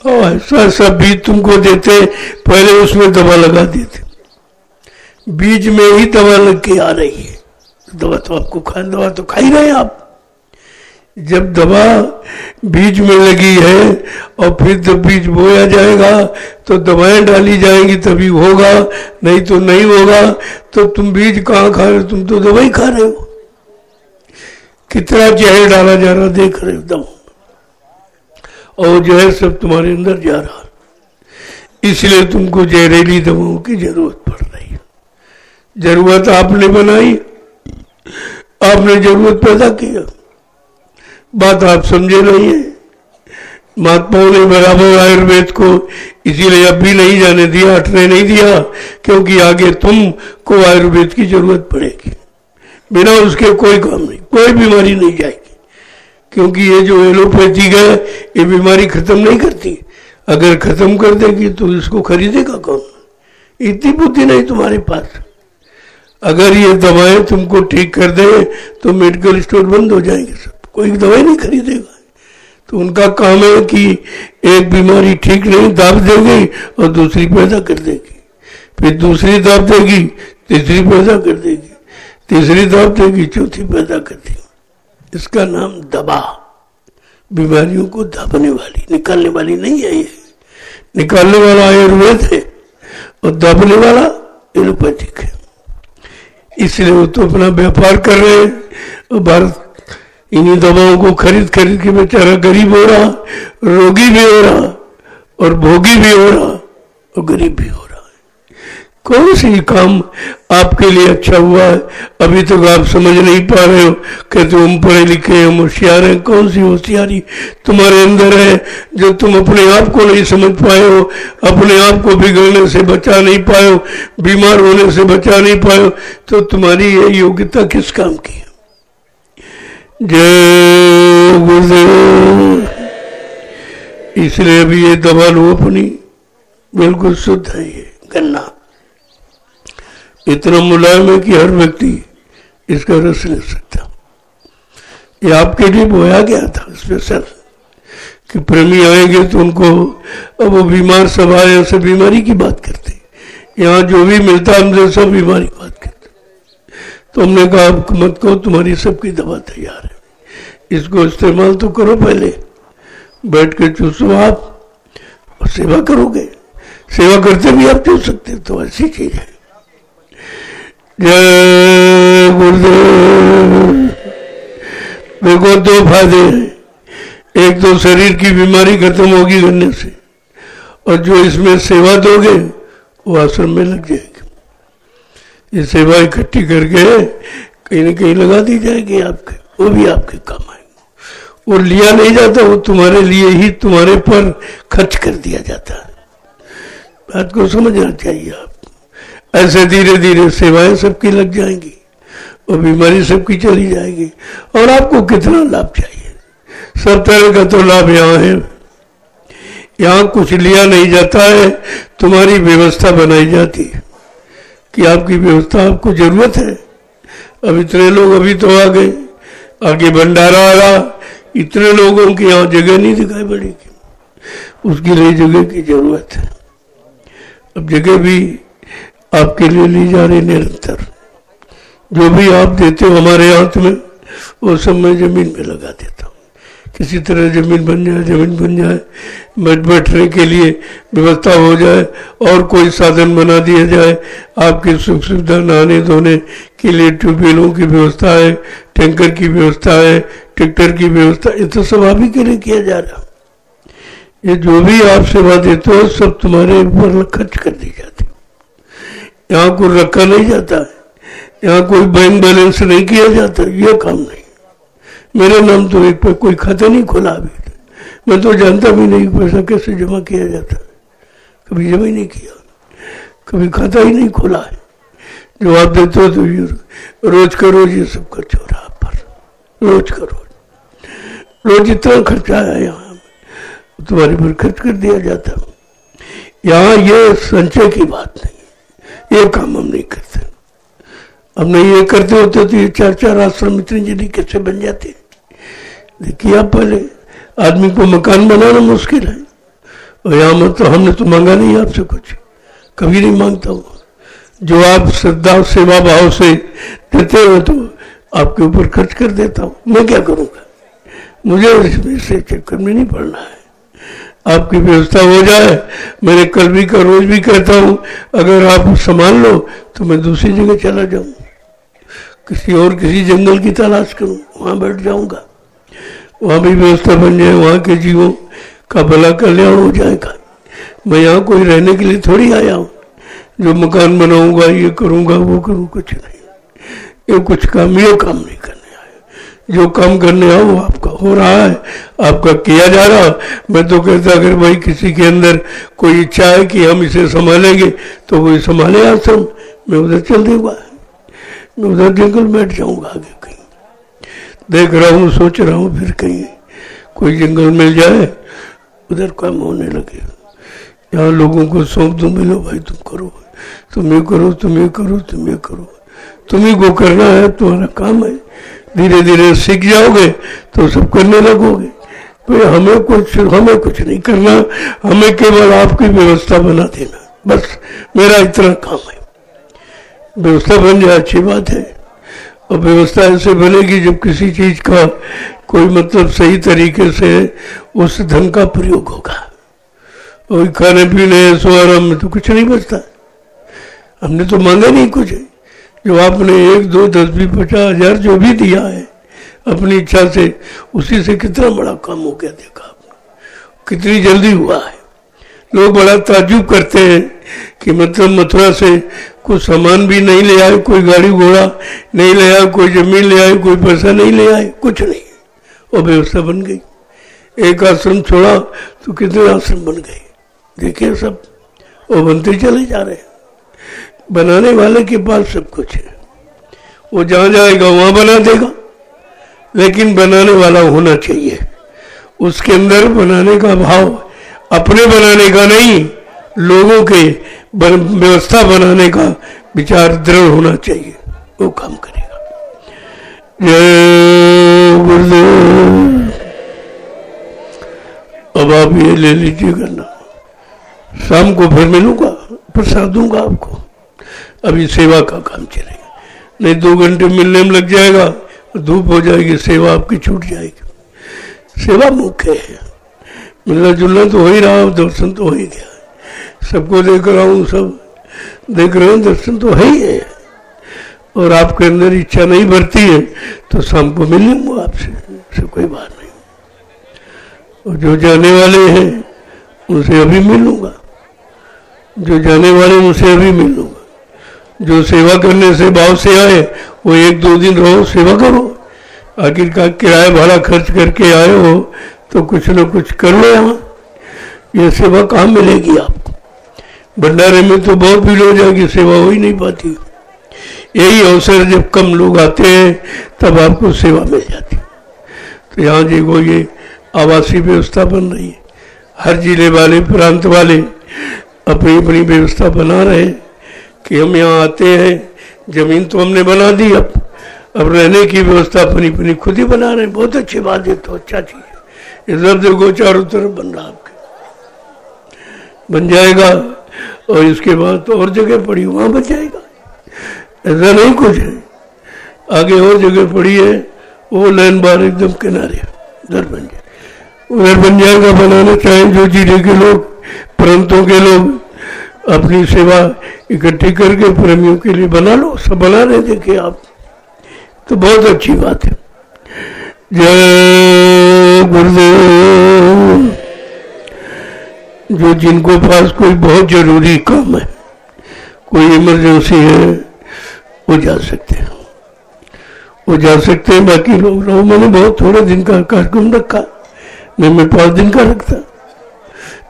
S1: और ऐसा ऐसा बीज तुमको देते, पहले उसमें दवा लगा देते। बीज में ही दवा लग के आ रही है। दवा तो आपको दवा तो खा ही रहे आप। जब दवा बीज में लगी है और फिर जब बीज बोया जाएगा तो दवाएं डाली जाएंगी तभी होगा, नहीं तो नहीं होगा। तो तुम बीज कहाँ खा रहे हो, तुम तो दवाई खा रहे हो। कितना जहर डाला जा रहा देख रहे हो दवा, और जहर सब तुम्हारे अंदर जा रहा, इसलिए तुमको जहरीली दवाओं की जरूरत पड़ रही है। जरूरत आपने बनाई, आपने जरूरत पैदा किया, बात आप समझे नहीं है। महात्माओं ने बराबर आयुर्वेद को इसीलिए अब भी नहीं जाने दिया, हटने नहीं दिया, क्योंकि आगे तुमको आयुर्वेद की जरूरत पड़ेगी। बिना उसके कोई काम नहीं, कोई बीमारी नहीं जाएगी। क्योंकि ये जो एलोपैथिक है ये बीमारी खत्म नहीं करती। अगर खत्म कर देगी तो इसको खरीदेगा कौन? इतनी बुद्धि नहीं तुम्हारे पास। अगर ये दवाएं तुमको ठीक कर दे तो मेडिकल स्टोर बंद हो जाएंगे सब, कोई दवाई नहीं खरीदेगा। तो उनका काम है कि एक बीमारी ठीक नहीं दाब देगी और दूसरी पैदा कर देगी, फिर दूसरी दाब देगी, तीसरी पैदा कर देगी, तीसरी दाब देगी, चौथी पैदा कर देगी। इसका नाम दवा। बीमारियों को दाबने वाली, निकालने वाली नहीं है। ये निकालने वाला आयुर्वेद है और दाबने वाला एलोपैथिक है। इसलिए वो तो अपना व्यापार कर रहे हैं और भारत इन्हीं दवाओं को खरीद खरीद के बेचारा गरीब हो रहा, रोगी भी हो रहा और भोगी भी हो रहा और गरीब भी हो रहा है। कौन सी काम आपके लिए अच्छा हुआ है? अभी तक आप समझ नहीं पा रहे हो। कहते हो हम पढ़े लिखे हैं, हम होशियार हैं। कौन सी होशियारी तुम्हारे अंदर है जो तुम अपने आप को नहीं समझ पाए हो, अपने आप को बिगड़ने से बचा नहीं पाए हो, बीमार होने से बचा नहीं पाए हो? तो तुम्हारी ये योग्यता किस काम की है? जय गुरुदेव। इसलिए अभी ये दवा लो अपनी, बिल्कुल शुद्ध है। ये गन्ना इतना मुलायम है कि हर व्यक्ति इसका रस ले सकता। ये आपके लिए बोया गया था स्पेशल कि प्रेमी आएंगे तो उनको, अब वो बीमार सब आए, सब बीमारी की बात करते। यहाँ जो भी मिलता है हमसे सब बीमारी की बात करते। तो हमने कहा मत कहो, तुम्हारी सबकी दवा तैयार है, इसको इस्तेमाल तो करो। पहले बैठ के चूसो आप और सेवा करोगे। सेवा करते भी आप चूस सकते, तो ऐसी चीज है। जय गुरुदेव। देखो दो फायदे हैं। एक तो शरीर की बीमारी खत्म होगी गन्ने से, और जो इसमें सेवा दोगे वो आश्रम में लग जाएगी। ये सेवा इकट्ठी करके कहीं न कहीं लगा दी जाएगी आपके, वो भी आपके काम आएगा। वो लिया नहीं जाता, वो तुम्हारे लिए ही तुम्हारे पर खर्च कर दिया जाता है। बात को समझना चाहिए आप। ऐसे धीरे धीरे सेवाएं सबकी लग जाएंगी और बीमारी सबकी चली जाएगी। और आपको कितना लाभ चाहिए? सब तरह का तो लाभ यहाँ है। यहाँ कुछ लिया नहीं जाता है, तुम्हारी व्यवस्था बनाई जाती है कि आपकी व्यवस्था, आपको जरूरत है। अब इतने लोग अभी तो आ गए, आगे भंडारा आ रहा, इतने लोगों की यहाँ जगह नहीं दिखाई पड़ेगी, उसके लिए जगह की जरूरत है। अब जगह भी आपके लिए ली जा रही निरंतर। जो भी आप देते हो हमारे हाथ में, वो सब मैं जमीन में लगा देता हूँ। किसी तरह जमीन बन जाए, जमीन बन जाए, बैठने के लिए व्यवस्था हो जाए और कोई साधन बना दिया जाए। आपकी सुख सुविधा, नहाने धोने के लिए ट्यूबवेलों की व्यवस्था है, टैंकर की व्यवस्था है, ट्रैक्टर की व्यवस्था, ये तो सब आप ही के लिए किया जा रहा। ये जो भी आप सेवा देते हो सब तुम्हारे ऊपर खर्च कर दी जाती। यहाँ को रखा नहीं जाता है, यहाँ कोई बैंक बैलेंस नहीं किया जाता, ये काम नहीं। मेरे नाम तो एक पर कोई खाता नहीं खोला अभी, मैं तो जानता भी नहीं पैसा कैसे जमा किया जाता है। कभी जमा ही नहीं किया, कभी खाता ही नहीं खोला है। जो आप देते हो तो ये रोज का रोज ये सब खर्च हो रहा पर, रोज का रोज इतना खर्चा है यहाँ तुम्हारे पर खर्च कर दिया जाता। यहाँ ये संचय की बात नहीं, ये काम हम नहीं करते। हम नहीं ये करते होते तो ये 4-4 आश्रम इतनी जल्दी कैसे बन जाते। देखिए आप पहले आदमी को मकान बनाना मुश्किल है, और यहाँ मत तो हमने तो मांगा नहीं आपसे कुछ, कभी नहीं मांगता हूँ। जो आप श्रद्धा सेवा भाव से देते हो तो आपके ऊपर खर्च कर देता हूँ। मैं क्या करूँगा, मुझे इससे चक्कर में नहीं पड़ना है। आपकी व्यवस्था हो जाए, मैंने कल भी का रोज भी कहता हूँ, अगर आप संभाल लो तो मैं दूसरी जगह चला जाऊँ, किसी जंगल की तलाश करूँ, वहाँ बैठ जाऊँगा, वहाँ भी व्यवस्था बन जाए, वहाँ के जीवों का भला कल्याण हो जाएगा। मैं यहाँ कोई रहने के लिए थोड़ी आया हूँ जो मकान बनाऊंगा, ये करूँगा वो करूँ, कुछ नहीं। ये कुछ काम, ये काम नहीं करने आया। जो काम करने आओ वो आपका हो रहा है, आपका किया जा रहा। मैं तो कहता अगर भाई किसी के अंदर कोई इच्छा है कि हम इसे संभालेंगे तो वो संभाले आश्रम, मैं उधर चल दूंगा, मैं उधर जंगल बैठ जाऊंगा आगे कहीं। देख रहा हूँ, सोच रहा हूँ, फिर कहीं कोई जंगल मिल जाए उधर काम होने लगे। यहाँ लोगों को सौंप दूं, मिलो भाई तुम करो, तुम ये करो, तुम ये करो, तुम ये करो, तुम्ही को करना है, तुम्हारा काम है। धीरे धीरे सीख जाओगे तो सब करने लगोगे। तो हमें कुछ नहीं करना, हमें केवल आपकी व्यवस्था बना देना, बस मेरा इतना काम है। व्यवस्था बन जाए अच्छी बात है, और व्यवस्था ऐसे बनेगी जब किसी चीज का कोई मतलब सही तरीके से उस धन का प्रयोग होगा। और खाने पीने सो आराम में तो कुछ नहीं बचता। हमने तो मांगा नहीं कुछ, जो आपने 1, 2, 10, 20, 50 हजार जो भी दिया है अपनी इच्छा से, उसी से कितना बड़ा काम हो गया। देखा आपने कितनी जल्दी हुआ है। लोग बड़ा ताज्जुब करते हैं कि मतलब मथुरा से कुछ सामान भी नहीं ले आए, कोई गाड़ी घोड़ा नहीं ले आए, कोई जमीन ले आए, कोई पैसा नहीं ले आए, कुछ नहीं, और व्यवस्था बन गई। एक आश्रम छोड़ा तो कितने आश्रम बन गए, देखिए सब, वो बनते चले जा रहे हैं। बनाने वाले के पास सब कुछ है, वो जहां जाएगा वहां बना देगा, लेकिन बनाने वाला होना चाहिए। उसके अंदर बनाने का भाव, अपने बनाने का नहीं, लोगों के व्यवस्था बनाने का विचार दृढ़ होना चाहिए, वो काम करेगा। जय गुरुदेव। अब आप ये ले लीजिएगा ना, शाम को फिर मिलूंगा, प्रसाद दूंगा आपको। अभी सेवा का काम चलेगा, नहीं 2 घंटे मिलने में लग जाएगा, धूप हो जाएगी, सेवा आपकी छूट जाएगी। सेवा मुख्य है, मिलना जुलना तो हो ही रहा, दर्शन तो हो ही गया, सबको देख रहा हूँ, सब देख रहे हैं, दर्शन तो है ही है। और आपके अंदर इच्छा नहीं भरती है तो शाम को मिल लूंगा आपसे, कोई बात नहीं। और जो जाने वाले हैं उनसे अभी मिल लूंगा, जो जाने वाले उनसे अभी मिल लूंगा। जो सेवा करने से भाव से आए वो 1-2 दिन रहो, सेवा करो। आखिरकार किराया भाड़ा खर्च करके आए हो तो कुछ न कुछ कर लो। यहाँ ये सेवा कहाँ मिलेगी आपको? भंडारे में तो बहुत भीड़ हो जाएगी, सेवा हो ही नहीं पाती। यही अवसर जब कम लोग आते हैं तब आपको सेवा मिल जाती। तो यहाँ देखो ये आवासीय व्यवस्था बन रही है, हर जिले वाले प्रांत वाले अपनी अपनी व्यवस्था बना रहे हैं कि हम यहाँ आते हैं, जमीन तो हमने बना दी, अब रहने की व्यवस्था अपनी अपनी खुद ही बना रहे हैं। बहुत अच्छी बात है, तो अच्छा चीज है। इधर देखो चारों तरफ बन रहा, आपके बन जाएगा, और इसके बाद तो और जगह पड़ी वहां बन जाएगा। ऐसा नहीं कुछ है, आगे और जगह पड़ी है, वो लाइन बार एकदम किनारे उधर बन जाए, उधर बन जाएगा। बनाना चाहे जो जिले के लोग, प्रांतों के लोग अपनी सेवा इकट्ठी करके प्रेमियों के लिए बना लो, सब बना रहे देखिए आप, तो बहुत अच्छी बात है। जय गुरुदेव। जो जिनको पास कोई बहुत जरूरी काम है, कोई इमरजेंसी है, वो जा सकते हैं, वो जा सकते हैं। बाकी लोग रहो, मैंने बहुत थोड़े दिन का कार्यक्रम रखा, मैं 5 दिन का रखता,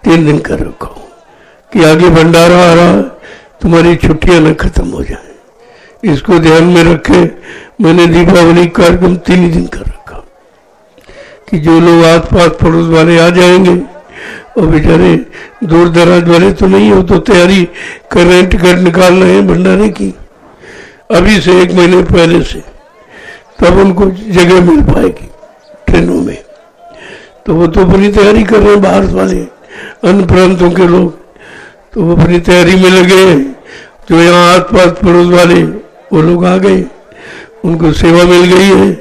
S1: 3 दिन का रखा कि आगे भंडारा आ रहा, तुम्हारी छुट्टियां न खत्म हो जाए, इसको ध्यान में रखे। मैंने दीपावली कार्यक्रम 3 दिन का रखा कि जो लोग आस पास पड़ोस वाले आ जाएंगे और बेचारे दूर दराज वाले तो नहीं हो, तो तैयारी कर रहे हैं, टिकट निकाल रहे हैं भंडारे की अभी से 1 महीने पहले से, तब उनको जगह मिल पाएगी ट्रेनों में। तो वो तो अपनी तैयारी कर रहे हैं बाहर वाले अन्य प्रांतों के लोग, तो वो अपनी तैयारी में लगे हैं। जो यहाँ आस पास पड़ोस वाले वो लोग आ गए, उनको सेवा मिल गई है,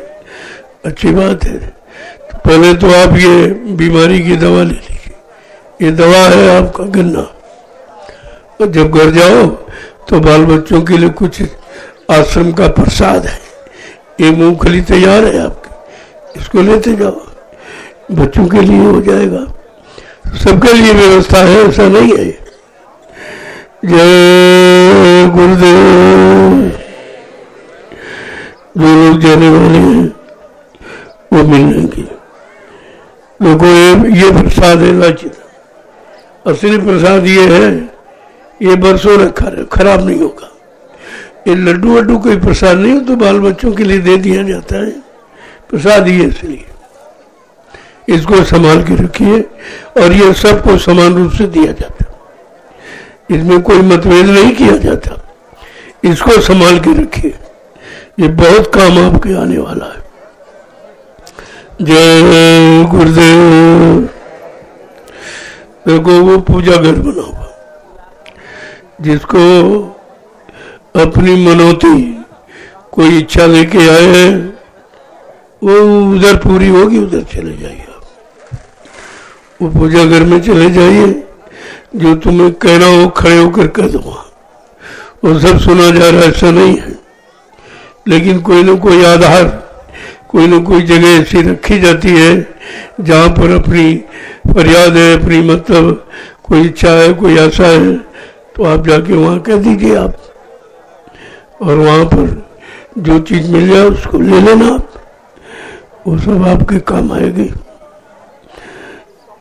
S1: अच्छी बात है। तो पहले तो आप ये बीमारी की दवा ले लीजिए, ये दवा है आपका गन्ना। और जब घर जाओ तो बाल बच्चों के लिए कुछ आश्रम का प्रसाद है, ये मूंगफली तैयार है आपकी, इसको लेते जाओ, बच्चों के लिए हो जाएगा, सबके लिए व्यवस्था है, ऐसा नहीं है। जय गुरुदेव। जो लोग जाने वाले हैं वो मिलेंगे। देखो ये प्रसाद है लाचित, असली प्रसाद ये है, ये बरसों रखा है, खराब नहीं होगा। ये लड्डू वड्डू कोई प्रसाद नहीं हो, तो बाल बच्चों के लिए दे दिया जाता है, प्रसाद ही है, इसलिए इसको संभाल के रखिए। और ये सबको समान रूप से दिया जाता है, इसमें कोई मतभेद नहीं किया जाता, इसको संभाल के रखिए, ये बहुत काम आपके आने वाला है। जय गुरुदेव। देखो वो पूजा घर बना हुआ, जिसको अपनी मनोती कोई इच्छा लेके आए हैं वो उधर पूरी होगी, उधर चले जाइए आप, वो पूजा घर में चले जाइए, जो तुम्हें कहना हो खड़े होकर कह दो, वो सब सुना जा रहा है, ऐसा नहीं है। लेकिन कोई न कोई आधार, कोई न कोई जगह ऐसी रखी जाती है जहाँ पर अपनी फरियाद है, अपनी मतलब कोई इच्छा है, कोई आशा है, तो आप जाके वहाँ कह दीजिए आप, और वहाँ पर जो चीज़ मिल जाए उसको ले लेना आप, वो सब आपके काम आएगी।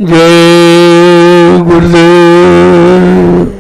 S1: जय गुरुदेव।